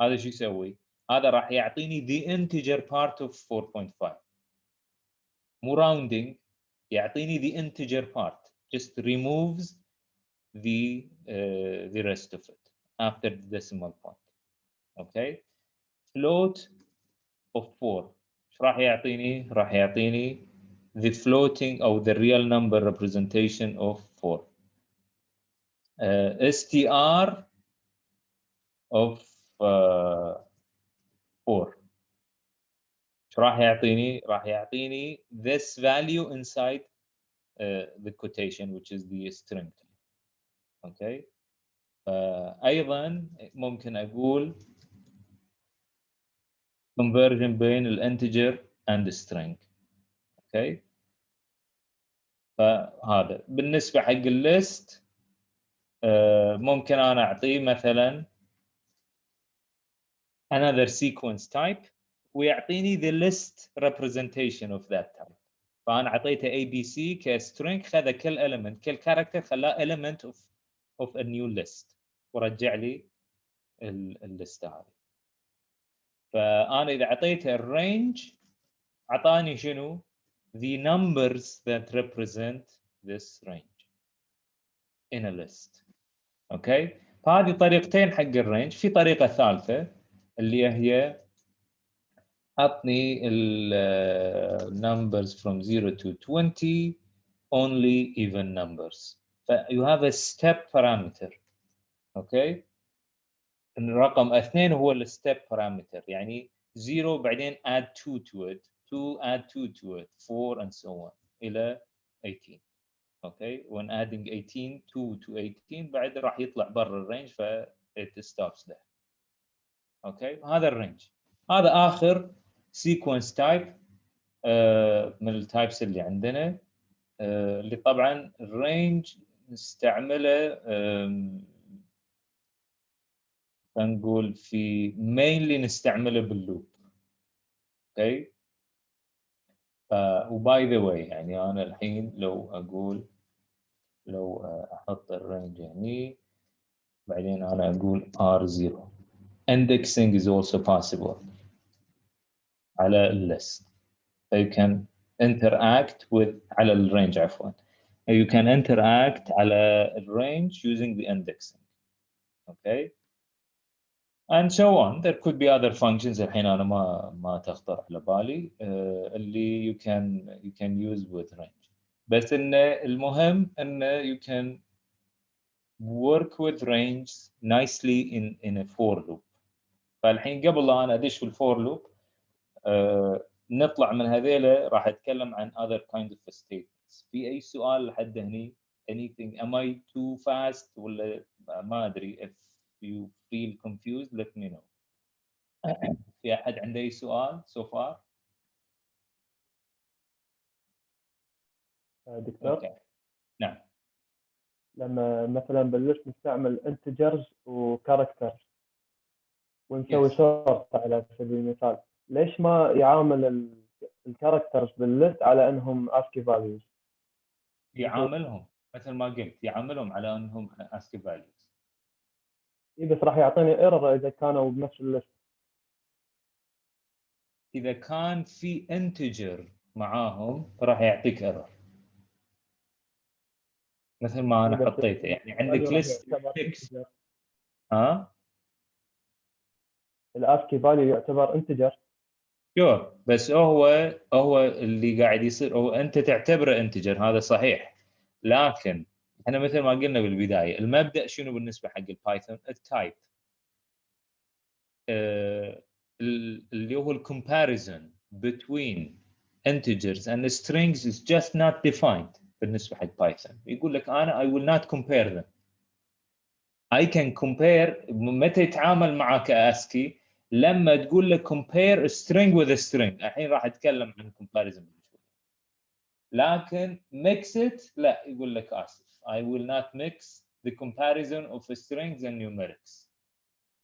هذا شو يسوي؟ هذا راح يعطيني the integer part of 4.5. مو rounding، يعطيني the integer part, just removes the rest of it after the decimal point. okay, float of 4 ايش راح يعطيني؟ راح يعطيني the floating or the real number representation of 4. str of 4 ايش راح يعطيني؟ راح يعطيني this value inside the quotation which is the string. okay, ايضا ممكن اقول conversion بين الانتجر and string. اوكي، فهذا بالنسبه حق الليست. ممكن انا اعطيه مثلا another sequence type ويعطيني the list representation of that type. فانا اعطيته ABC كstring، خذ كل element كل character خلاه element of a new list ورجع لي الليست هذه. فانا اذا اعطيته الرينج اعطاني شنو؟ the numbers that represent this range in a list. اوكي، فهذه طريقتين حق الرينج. في طريقه ثالثه اللي هي اعطني numbers from 0 to 20 only even numbers. you have a step parameter. اوكي، الرقم 2 هو الستيب parameter، يعني 0 بعدين add 2 to it، 2 add 2 to it، 4 and so on الى 18. اوكي، when adding 18 2 to 18 بعد راح يطلع برا الرينج ف it stops there. اوكي، هذا الرينج. هذا اخر sequence type من التايبس اللي عندنا، اللي طبعا الرينج نستعمله نقول في mainly نستعمله باللوب. اوكي، وباي ذا واي يعني انا الحين لو اقول لو احط الرينج هني بعدين انا اقول R0 indexing is also possible على الليست. you can interact with على الرينج عفوا you can interact على الرينج using the indexing. okay, and so on. There could be other functions الحين انا ما تخطر على بالي اللي you can use with range. بس ان المهم ان you can work with range nicely in a for loop. فالحين قبل لا انا ادش في الفور لوب نطلع من هذيله راح اتكلم عن other kind of statements. في اي سؤال لحد هني؟ anything am I too fast ولا ما ادري؟ if you feel confused let me know. في احد عنده اي سؤال so far؟ دكتور okay. نعم. لما مثلا بلشت نستعمل انتجرز وكاركترز ونسوي سورت على سبيل المثال، ليش ما يعامل الكاركترز بالليست على انهم اسكي فاليوز؟ يعاملهم مثل ما قلت يعاملهم على انهم ASCII values. اي بس راح يعطيني ايرور اذا كانوا بنفس الليست. اذا كان في انتجر معاهم راح يعطيك ايرور مثل ما انا بس حطيته. يعني عندك الفاليو راح ليست يعتبر 6. integer. ها الاسكي فاليو يعتبر انتجر. شوف بس هو اللي قاعد يصير هو انت تعتبره انتجر، هذا صحيح، لكن احنا مثل ما قلنا بالبدايه المبدا شنو بالنسبه حق البايثون؟ التايب اللي هو الكومباريزون between integers and strings is just not defined بالنسبه حق بايثون. يقول لك انا I will not compare them. I can compare متى يتعامل معك كاسكي؟ لما تقول له compare a string with a string. الحين راح اتكلم عن comparison. لكن mix it لا، يقول لك اسف I will not mix the comparison of strings and numerics.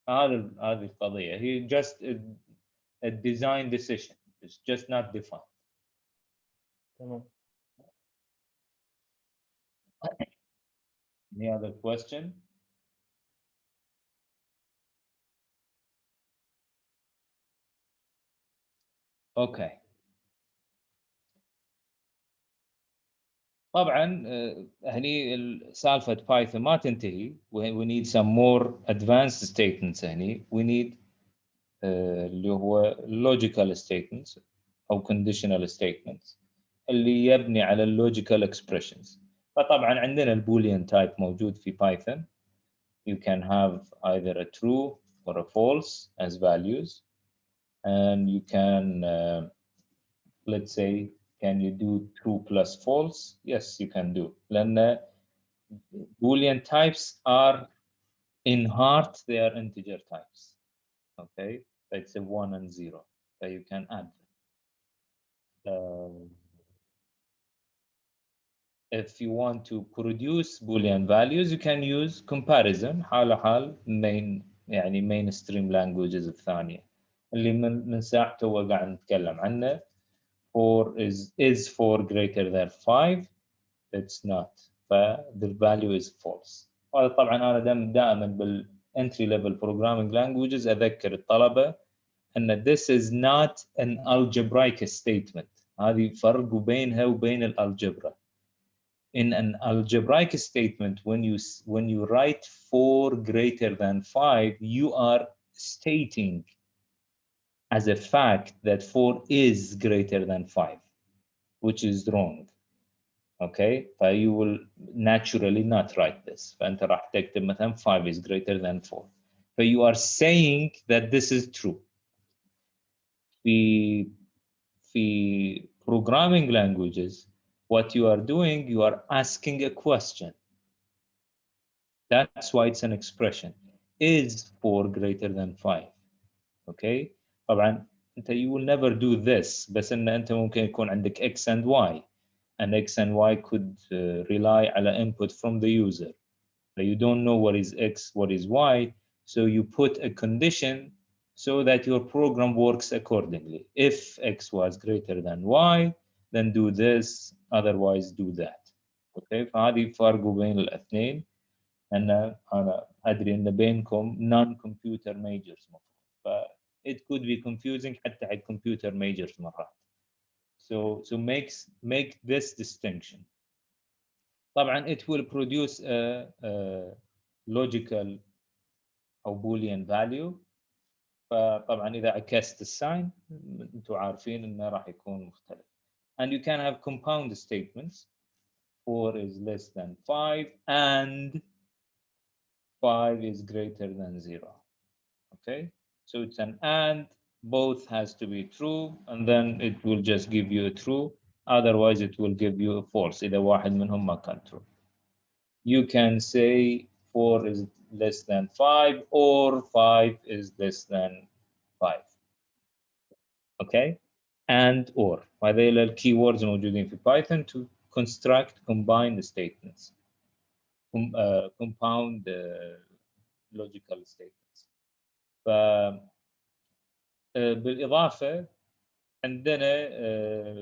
هذه القضية. هي just a design decision. It's just not defined. تمام. Any other question? Okay. طبعا هني سالفة بايثون ما تنتهي. We need some more advanced statements. هني we need اللي هو logical statements أو conditional statements اللي يبني على logical expressions. فطبعا عندنا البوليان تايب موجود في بايثون. You can have either a true or a false as values, and you can let's say, can you do true plus false? Yes, you can do. لأن Boolean types are in heart they are integer types. Okay, it's a 1 and 0, so you can add them. If you want to produce Boolean values, you can use comparison حال main يعني mainstream languages الثانية اللي من ساعته وقاعد نتكلم عنه. 4 is 4 greater than 5. It's not. The value is false. وهذا طبعا انا دائما بالentry level programming languages اذكر الطلبه ان this is not an algebraic statement. هذه فرق بينها وبين الالجبرا. In an algebraic statement, when you write 4 greater than 5, you are stating as a fact that 4 is greater than 5, which is wrong. Okay, but you will naturally not write this. فأنت راح تكتب مثلا 5 is greater than 4. But you are saying that this is true. في programming languages, what you are doing, you are asking a question. That's why it's an expression. Is 4 greater than 5? Okay. طبعا أنت you will never do this. بس إن أنت ممكن يكون عندك x and y. And x and y could rely على input from the user. But you don't know what is x, what is y. So you put a condition so that your program works accordingly. If x was greater than y, then do this, otherwise do that. Okay, فهذه فرق بين الاثنين. أنا أدري أن بينكم non-computer majors ف it could be confusing حتى على computer majors مرات. So make this distinction. طبعا it will produce a logical أو boolean value. فطبعا إذا عكست الساين أنتم عارفين إنه راح يكون مختلف. And you can have compound statements. 4 is less than 5 and 5 is greater than 0. Okay, so it's an and, both has to be true, and then it will just give you a true. Otherwise, it will give you a false. إذا واحد منهم ما كان true. You can say 4 is less than 5 or 5 is less than 5. Okay, and or. هذيل الكيوردز موجودين في Python to construct combined statements. Compound logical statements. بالإضافة عندنا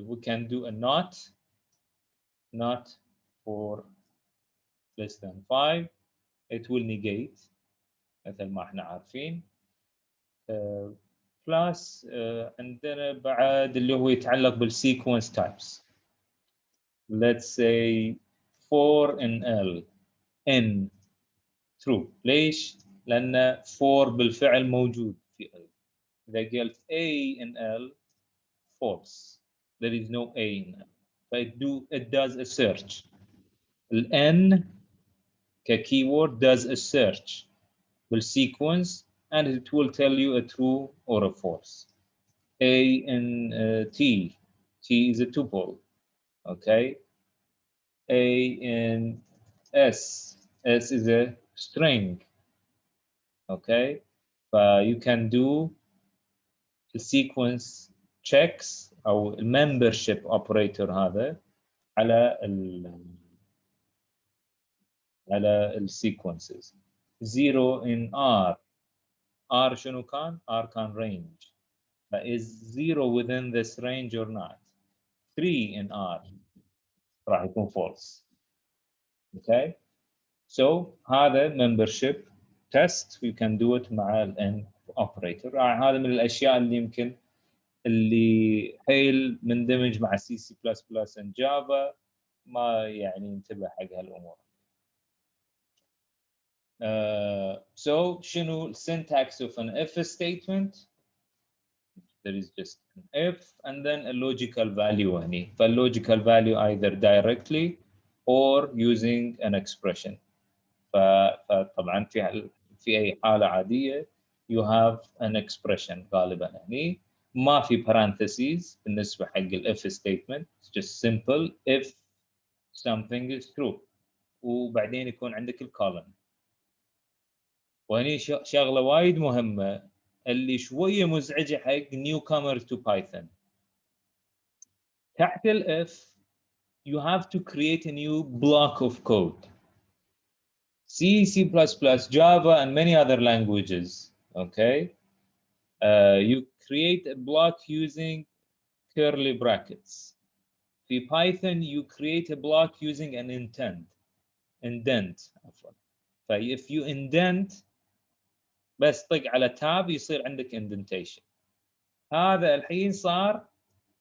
we can do a not for less than 5 it will negate مثل ما احنا عارفين. plus عندنا بعد اللي هو يتعلق بالsequence types. let's say 4 in L n true. ليش؟ لأن 4 بالفعل موجود في L. إذا قلت A in L false. There is no A in L. It does a search. N keyword does a search بالsequence and it will tell you a true or a false. A in T is a tuple. Okay. A in S is a string. Okay. You can do the sequence checks أو membership operator هذا على ال sequences. 0 in R شنو كان؟ R كان range. Is 0 within this range or not? 3 in R راح يكون false. Okay. So هذا membership test you can do it مع ال N operator. هذا من الأشياء اللي حيل مندمج مع C++ and Java ما يعني انتبه حق هالأمور. So شنو syntax of an if statement? There is just an if and then a logical value هني. فالlogical value either directly or using an expression. فطبعا في أي حالة عادية you have an expression غالبا هني. ما في parentheses بالنسبة حق ال if statement. It's just simple if something is true. وبعدين يكون عندك الcolumn. وهني شغلة وايد مهمة اللي شوية مزعجة حق newcomer to Python. تحت ال if you have to create a new block of code. C++, Java, and many other languages. Okay, you create a block using curly brackets. For Python, you create a block using an indent. If you indent, بس طق على tab يصير عندك indentation. هذا الحين صار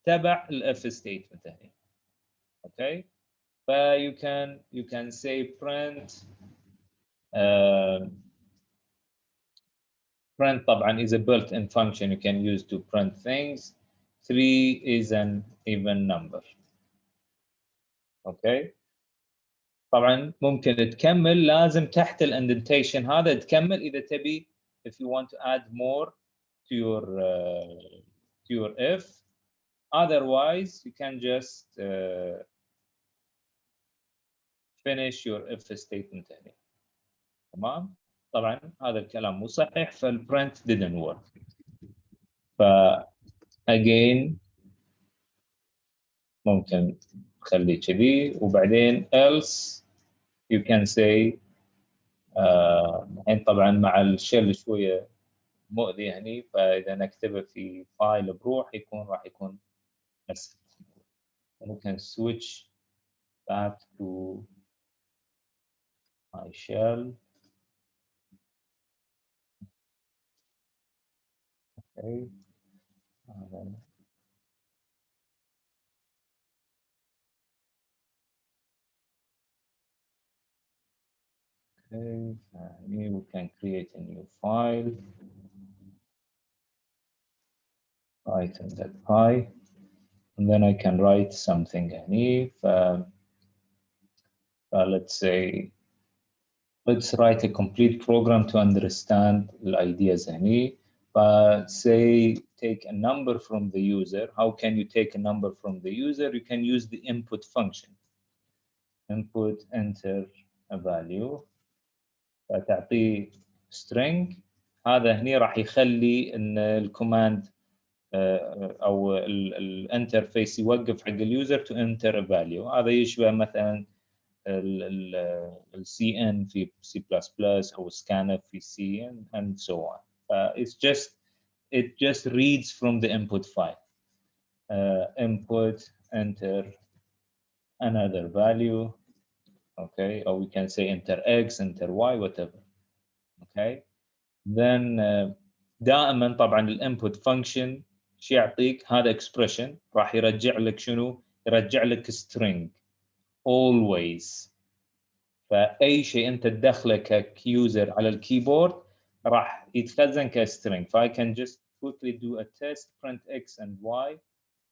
تبع ال if statement هنا. Okay, you can say print. Print طبعا is a built-in function you can use to print things. 3 is an even number. Okay. طبعا ممكن تكمل لازم تحت الاندنتيشن هذا تكمل إذا تبي if you want to add more to your if. Otherwise you can just finish your if statement هنا. تمام. طبعا هذا الكلام مو صحيح فالprint didn't work. again ممكن تخليه كذي وبعدين else you can say الحين طبعا مع الشل شويه مؤذي هني فاذا نكتبه في فايل بروح راح يكون اسهل. ممكن switch back to my shell. Okay. Okay, we can create a new file, python.py, and then I can write something here. Let's say, let's write a complete program to understand the ideas here. Say, take a number from the user. How can you take a number from the user? You can use the input function. Input, enter a value. فتعطيه string. هذا هني راح يخلي ان الكوماند او الانترفيس يوقف حق اليوزر to enter a value. هذا يشبه مثلا ال CN في C++ او scanf في C and so on. It just reads from the input file. Input, enter another value. okay, or we can say enter x, enter y, whatever. Okay, then دائما طبعا الانبوت فانكشن شو يعطيك؟ هذا اكسبريشن راح يرجع لك شنو؟ يرجع لك string always. فاي شيء انت تدخله كيوزر على الكيبورد راح يتخزن كstring. ف I can just quickly do a test print x and y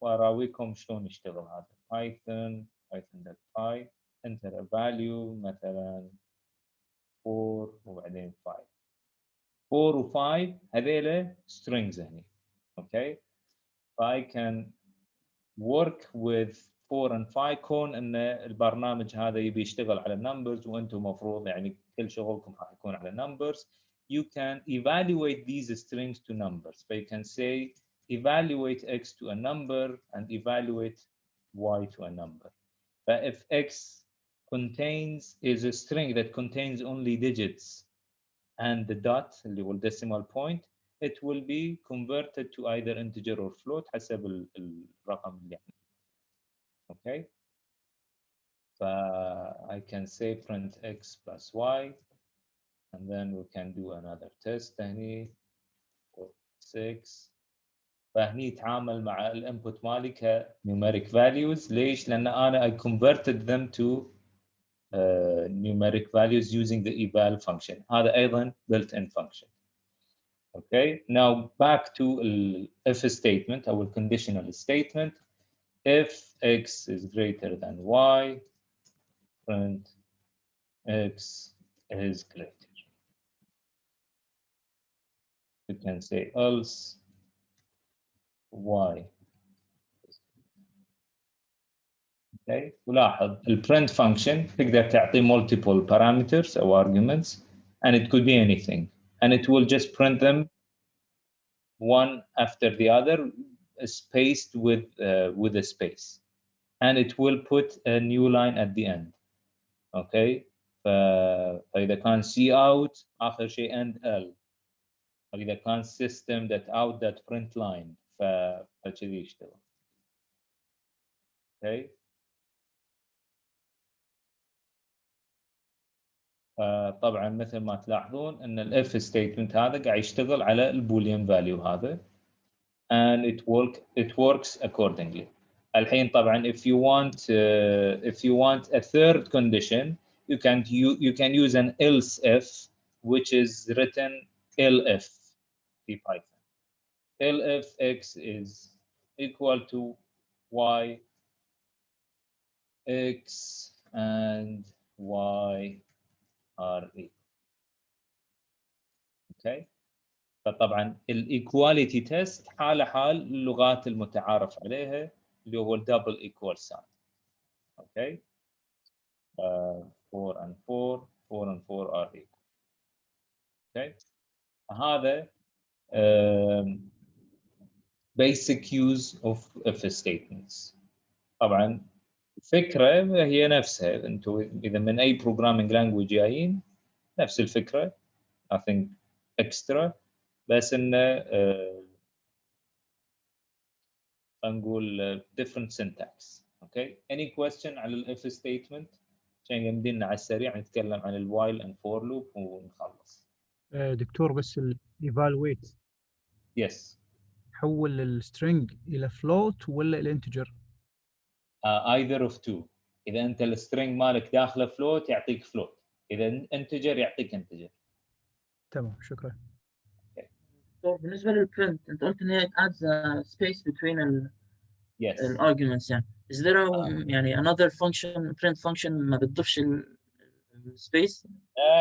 واراويكم شلون يشتغل هذا. python.py enter a value مثلا 4 وبعدين 5. 4 و 5 هذيله strings هني. اوكي. ف I can work with 4 and 5 كون ان البرنامج هذا يبي يشتغل على numbers وانتم مفروض يعني كل شغلكم راح يكون على numbers. You can evaluate these strings to numbers. So you can say evaluate x to a number and evaluate y to a number. But if x is a string that contains only digits and the dot اللي هو decimal point, it will be converted to either integer or float حسب الرقم اللي عندنا. Okay. I can say print x plus y, and then we can do another test هني 6. فهني يتعامل مع الانبوت مالي ك numeric values. ليش؟ لأن أنا I converted them to numeric values using the eval function. هذا أيضا built-in function. Okay. Now back to if statement أو conditional statement. If x is greater than y, print x is greater. You can say else y. Okay. ولاحظ الprint function تقدر تعطي multiple parameters or arguments, and it could be anything, and it will just print them one after the other, spaced with a space, and it will put a new line at the end. Okay. فإذا كان C out آخر شيء end L. إذا كان system that out that print line فكذي يشتغل. Okay. طبعا مثل ما تلاحظون ان الاف ستيتمنت هذا قاعد يشتغل على البوليان فاليو هذا and it works accordingly. الحين طبعا if you want a third condition you can use an else if which is written elif في Python. elif x is equal to y, x and y are equal. Okay. فطبعا الايكواليتي تيست حاله حال اللغات المتعارف عليها اللي هو الدبل ايكوال ساين. اوكي. 4 and 4 4 and 4 are equal. اوكي. هذا basic use of if statements. طبعا الفكره هي نفسها. انتم اذا من اي programming language جايين نفس الفكره. nothing extra. بس انه نقول different syntax. Okay. Any question على الاف statement؟ عشان يمدينا على السريع نتكلم عن الوايل and for loop ونخلص. دكتور بس evaluate Yes. حول السترينج الى float ولا الانتجر؟ Either of two. اذا انت السترينج مالك داخله float يعطيك float. اذا انتجر يعطيك انتجر. تمام شكرا. بالنسبة للprint أنت قلت إن هي adds a space between Yes. arguments يعني. Is there يعني another function print function ما بتضيفش space؟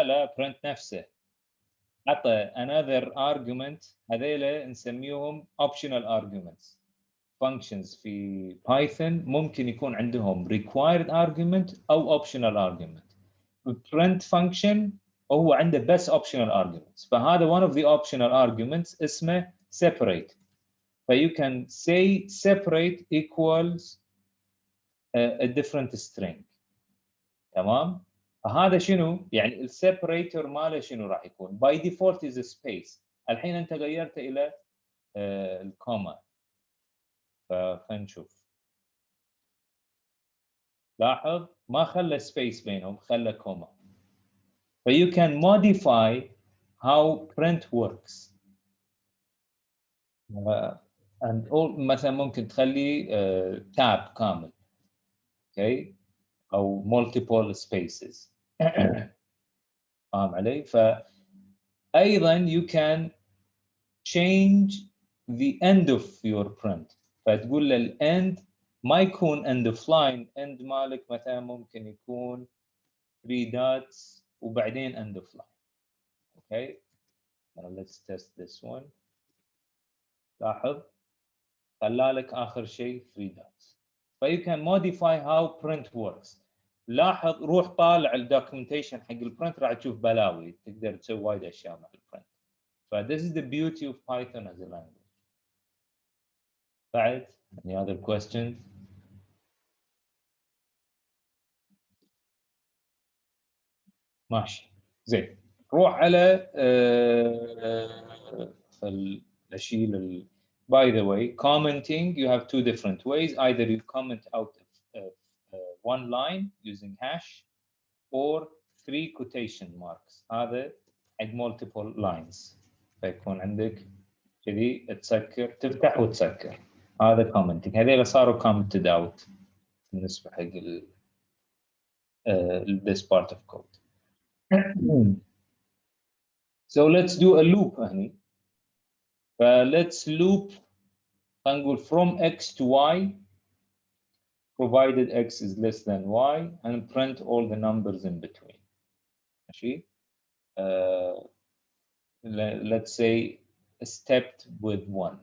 لا print نفسه. عطى another argument هذيله نسميهم optional arguments. functions في بايثون ممكن يكون عندهم required argument أو optional argument. print function هو عنده بس optional arguments. فهذا one of the optional arguments اسمه separate. you can say separate equals a different string. تمام؟ فهذا شنو؟ يعني السيبريتور ماله شنو راح يكون؟ by default is a space. الحين انت غيرته الى الكوما. فنشوف. لاحظ ما خلى سبيس بينهم، خلى كوما. ف you can modify how print works. and all مثلا ممكن تخلي تاب كامل، okay، او multiple spaces. فاهم علي؟ فايضا you can change the end of your print. فتقول له الend ما يكون end of line، end مالك مثلا ممكن يكون 3 dots وبعدين end of line. Okay, now let's test this one. لاحظ خلالك آخر شيء 3 dots. ف you can modify how print works. لاحظ روح طالع الدوكيومنتيشن حق البرنت راح تشوف بلاوي، تقدر تسوي وايد أشياء مع البرنت. ف this is the beauty of Python as a language. بعد any other questions؟ ماشي زين. روح على اشيل by the way commenting you have 2 different ways. Either you comment out of 1 line using hash or 3 quotation marks. هذا حق multiple lines. فيكون عندك كذي تسكر تفتح وتسكر. هذا commenting. هذول صاروا commented out بالنسبة حق this part of code. So let's do a loop هني. Let's loop نقول from x to y provided x is less than y and print all the numbers in between. ماشي. Let's say stepped with 1.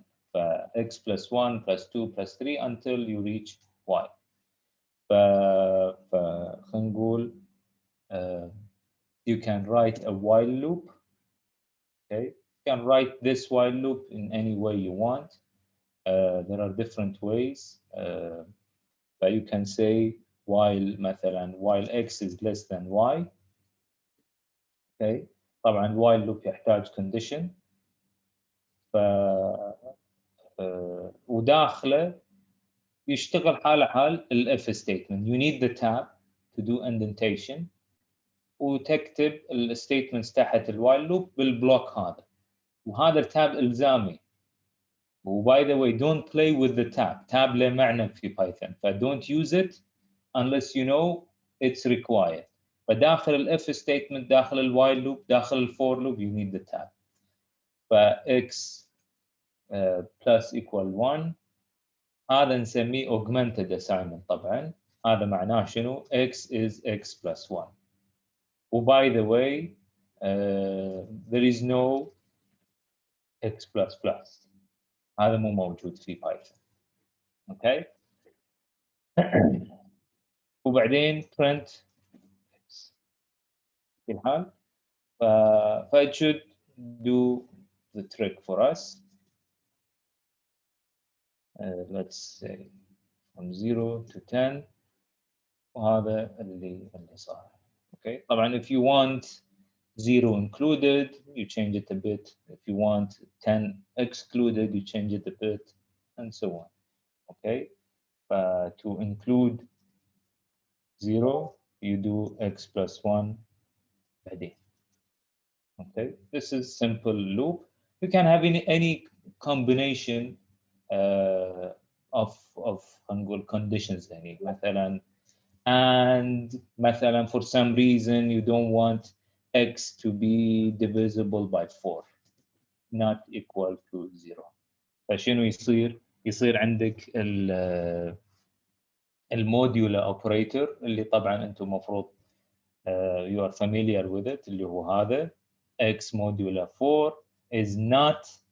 x plus 1 plus 2 plus 3 until you reach y. فنقول you can write a while loop. Okay, you can write this while loop in any way you want. There are different ways. But you can say while مثلا while x is less than y. Okay, طبعا while loop يحتاج condition. وداخله يشتغل حاله حال ال if statement. You need the tab to do indentation. وتكتب الستيتمنتس تحت الوايل لوب بالبلوك هذا، وهذا التاب الزامي. وباي ذا واي don't play with the tab. tab له معنى في بايثون، ف don't use it unless you know it's required. فداخل ال if statement داخل الوايل لوب داخل الفور لوب you need the tab. ف x plus equal 1 هذا نسميه augmented assignment. طبعا هذا معناه شنو؟ x is x plus 1. by the way, there is no x++. هذا مو موجود في بايثون. اوكي. وبعدين print x. في الحال it should do the trick for us. Let's say from 0 to 10 وهذا اللي صار. Okay. طبعا if you want 0 included you change it a bit. If you want 10 excluded you change it a bit, and so on. Okay. To include 0 you do x plus 1 بعدين. Okay. This is simple loop. You can have any combination of نقول conditions يعني مثلا and مثلا for some reason you don't want x to be divisible by 4 not equal to 0. فشنو يصير؟ يصير عندك الموديولا اوبريتور اللي طبعا انتم مفروض you are familiar with it اللي هو هذا x modulo 4 is not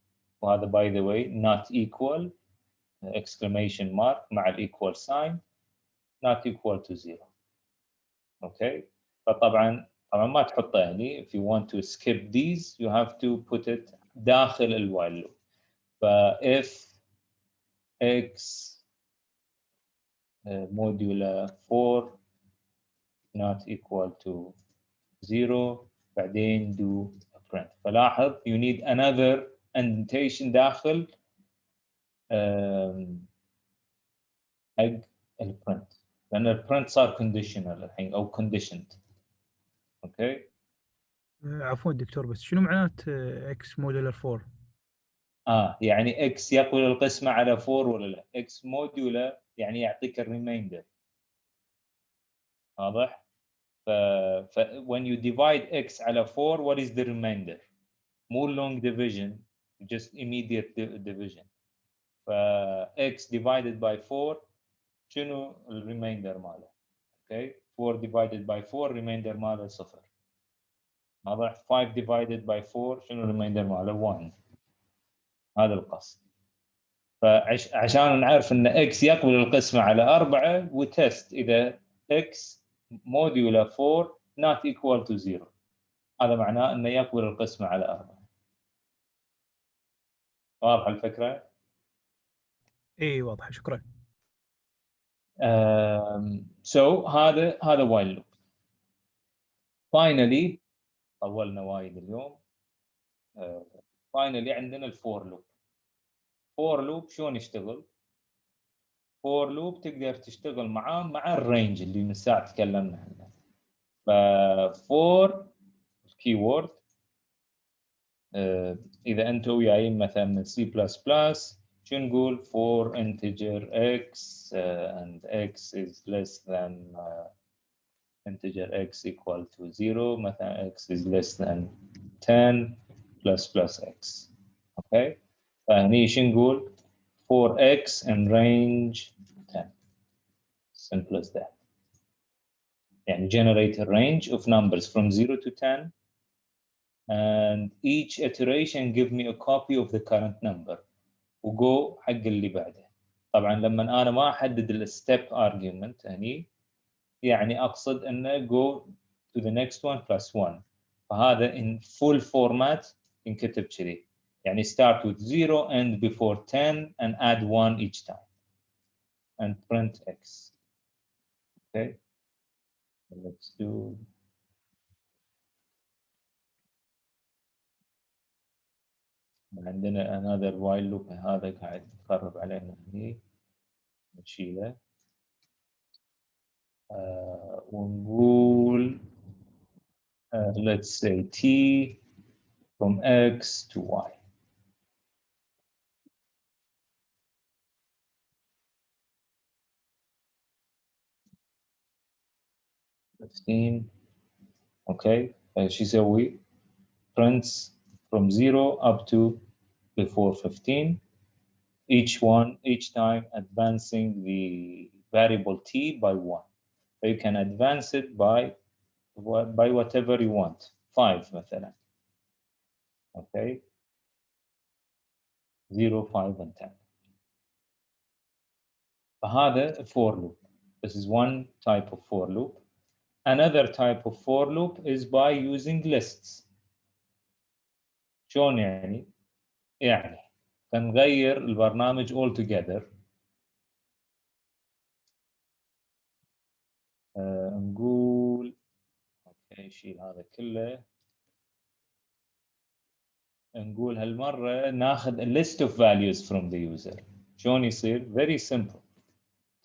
وهذا by the way not equal exclamation mark مع equal sign not equal to 0. Okay. فطبعا ما تحطه يعني if you want to skip these you have to put it داخل الوايل loop. if x modulo 4 not equal to 0 بعدين do a print. فلاحظ you need another indentation داخل حق الprint. لان البرنت صار كونديشنال الحين او كونديشند. اوكي عفوا دكتور، بس شنو معنات اكس موديلر 4؟ يعني اكس يقبل القسمه على 4 ولا لا؟ اكس موديولر يعني يعطيك الريميندر. واضح؟ ف when you divide x على 4 what is the remainder؟ مو long division, just immediate division. ف x divided by 4 شنو الريميندر ماله؟ اوكي 4 divided by 4 remainder ماله 0. واضح؟ 5 divided by 4 شنو الريميندر ماله 1. هذا القصد. فعشان نعرف ان x يقبل القسمه على 4 وتست اذا x موديولا 4 not equal to 0. هذا معناه انه يقبل القسمه على 4. واضحه الفكره؟ اي واضحه، شكرا. so هذا while loop. finally طولنا وايد اليوم. finally عندنا الفور لوب. فور لوب شلون يشتغل؟ فور لوب تقدر تشتغل معاه مع الرينج اللي من ساعه تكلمنا عنه. فور keyword اذا انتم وياي مثلا من C++ شو نقول؟ for integer x and x is less than integer x equal to 0 مثلا x is less than 10 plus x. اوكي فهني شو نقول؟ for x in range 10. simple as that. يعني generate a range of numbers from 0 to 10 and each iteration give me a copy of the current number وجو حق اللي بعده. طبعا لما انا ما احدد الستيب argument هني يعني اقصد انه go to the next one plus 1. فهذا in full format ينكتب كذي يعني start with 0 end before 10 and add 1 each time and print x. okay let's do عندنا another while loop هذا قاعد يخرب علينا هني نشيله ونقول let's say t from x to y. اوكي شو يسوي؟ prints from 0 up to before 15 each time advancing the variable t by 1. So you can advance it by whatever you want. 5 مثلا. Okay 0 5 and 10. فهذا for loop. This is one type of for loop. Another type of for loop is by using lists. شلون يعني؟ يعني نغير البرنامج all together. نقول اوكي شيل هذا كله. نقول هالمرة ناخذ a list of values from the user. شلون يصير؟ Very simple.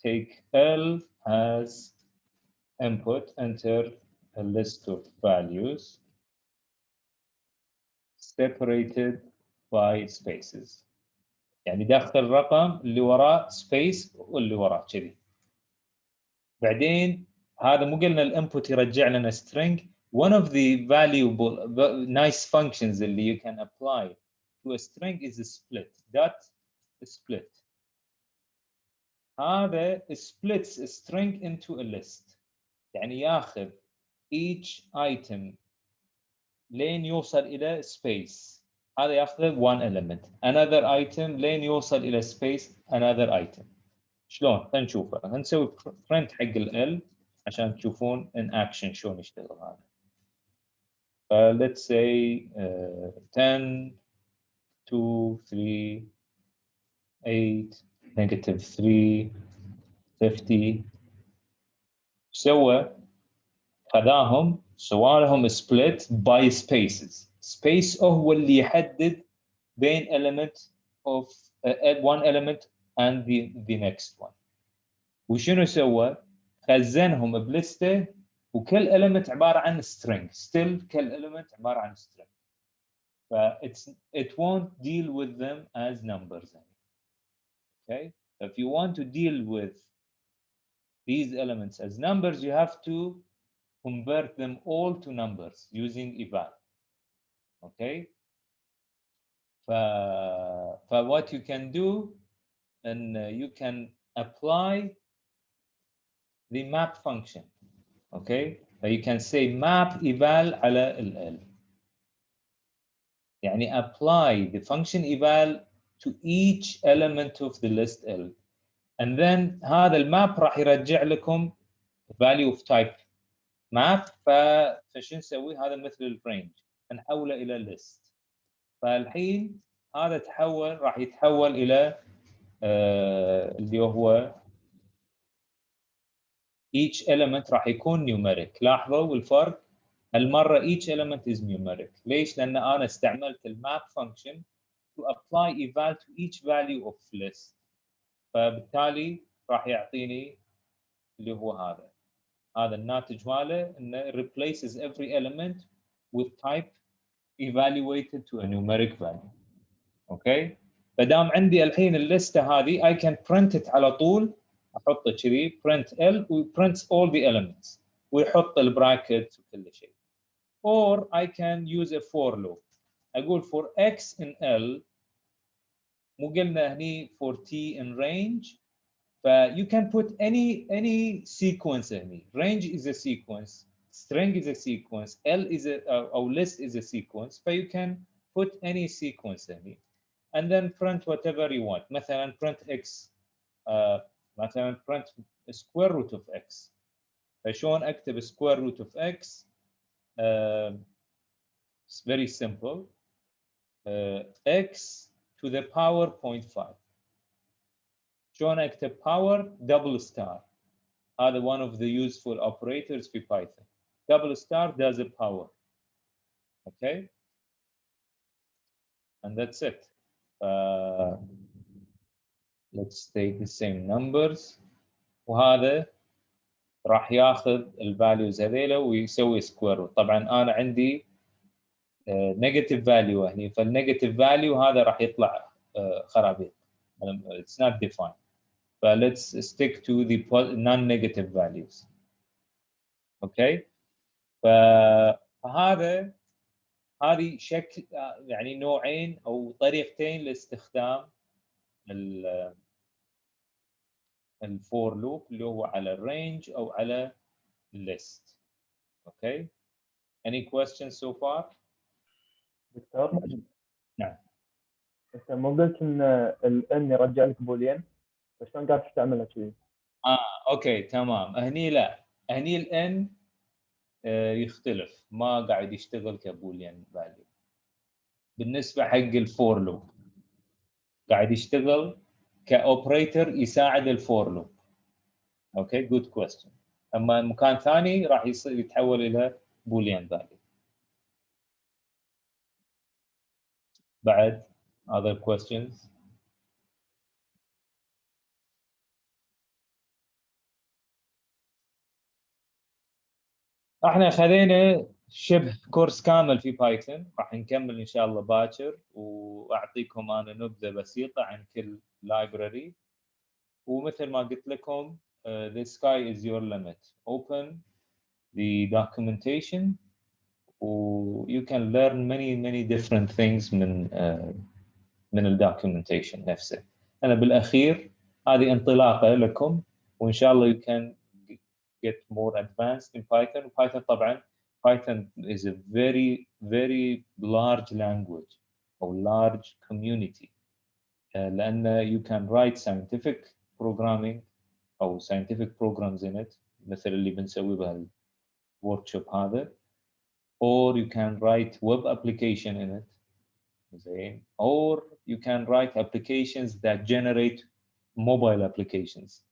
Take L as input, enter a list of values separated by spaces. يعني دخل الرقم اللي وراه space واللي وراه كذي. بعدين هذا مو قلنا الانبوت يرجع لنا string. One of the valuable nice functions اللي you can apply to a string is a split. Dot split. هذا splits a string into a list. يعني ياخذ each item لين يوصل إلى space. هذا ياخذ one element. Another item لين يوصل إلى space another item. شلون؟ خلينا نشوفه. هنسوي print حق ال L عشان تشوفون in action شلون يشتغل هذا. let's say 10 2 3 8 negative 3 50. سوى خذاهم سوالهم split by spaces. space هو اللي يحدد بين element of one element and the next one. وشنو سوى؟ خزنهم بلسته وكل element عباره عن string. still كل element عباره عن string. ف it won't deal with them as numbers. Okay, if you want to deal with these elements as numbers, you have to convert them all to numbers using eval. Okay, what you can do, and you can apply the map function. Okay, so you can say map eval على ال. يعني apply the function eval to each element of the list L, and then هذا الماب راح يرجع لكم value of type map. فشو نسوي؟ هذا مثل الرينج نحوله الى list. فالحين هذا راح يتحول الى اللي هو each element راح يكون numeric. لاحظوا الفرق هالمره each element is numeric. ليش؟ لان انا استعملت الماب function to apply eval to each value of list. فبالتالي راح يعطيني اللي هو هذا الناتج ماله انه replaces every element with type evaluated to a numeric value. اوكي، فدام عندي الحين الليسته هذه I can print it على طول، احط كذي print L و print all the elements ويحط البراكت وكل شيء. or I can use a for loop. اقول for x in L، مو قلنا هني for t in range، ف you can put any sequence هني. range is a sequence, string is a sequence, L is a or list is a sequence, ف you can put any sequence هني and then print whatever you want. مثلا print x، مثلا print square root of x. فشلون اكتب square root of x؟ it's very simple. x to the power 0.5. شلون اكتب power؟ double star. هذا one of the useful operators في Python. double star does a power. Okay, and that's it. Let's take the same numbers. وهذا راح ياخذ الفاليوز هذيلا ويسوي سكوير روت. طبعا انا عندي نيجاتيف فاليو هني، فالنيجاتيف فاليو هذا راح يطلع خرابيط. It's not defined. Let's stick to the non-negative values. Okay. هذه شكل يعني نوعين او طريقتين لاستخدام الفور لوب اللي هو على الرينج او على الليست. اوكي، any questions so far؟ دكتور، نعم. انت مو قلت ان الان يرجع لك بوليان، فشلون قاعد تستعملها كذي؟ اوكي تمام. هني لا، هني الان يختلف، ما قاعد يشتغل كبوليان فاليو. بالنسبه حق الفور لوب قاعد يشتغل كاوبريتور يساعد الفور لوب. اوكي، جود كويستشن. اما مكان ثاني راح يصير يتحول الى بوليان فاليو. بعد other questions؟ احنا خذينا شبه كورس كامل في بايثون، راح نكمل ان شاء الله باكر، واعطيكم انا نبذه بسيطه عن كل لايبراري. ومثل ما قلت لكم the sky is your limit. open the documentation you can learn many different things من الدوكيومنتيشن نفسه. انا بالاخير هذه انطلاقه لكم، وان شاء الله you can get more advanced in Python. Python طبعا Python is a very large language or large community. لأن you can write scientific programming أو scientific programs in it مثل اللي بنسوي بها workshop هذا، or you can write web application in it, or you can write applications that generate mobile applications,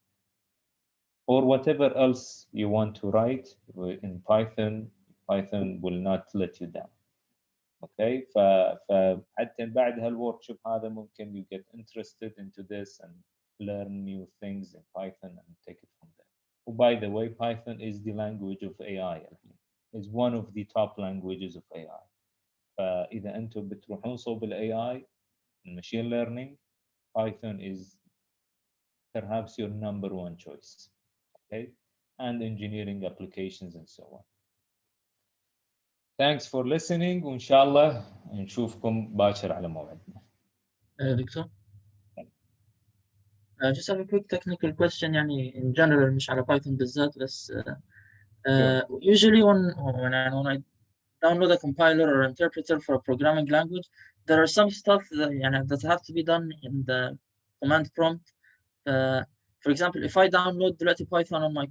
or whatever else you want to write in Python. Python will not let you down. Okay, فحتى بعد هالworkshop هذا ممكن you get interested into this and learn new things in Python and take it from there. By the way, Python is the language of AI. Is one of the top languages of AI. فإذا أنتم بتروحون صوب ال AI, machine learning, Python is perhaps your number one choice. Okay, and engineering applications and so on. Thanks for listening, وإن شاء الله نشوفكم باكر على موعدنا. دكتور. Just have a quick technical question يعني in general مش على Python بالذات بس usually when I download a compiler or interpreter for a programming language, there are some stuff that have to be done in the command prompt. For example, if I download دلوقتي Python on my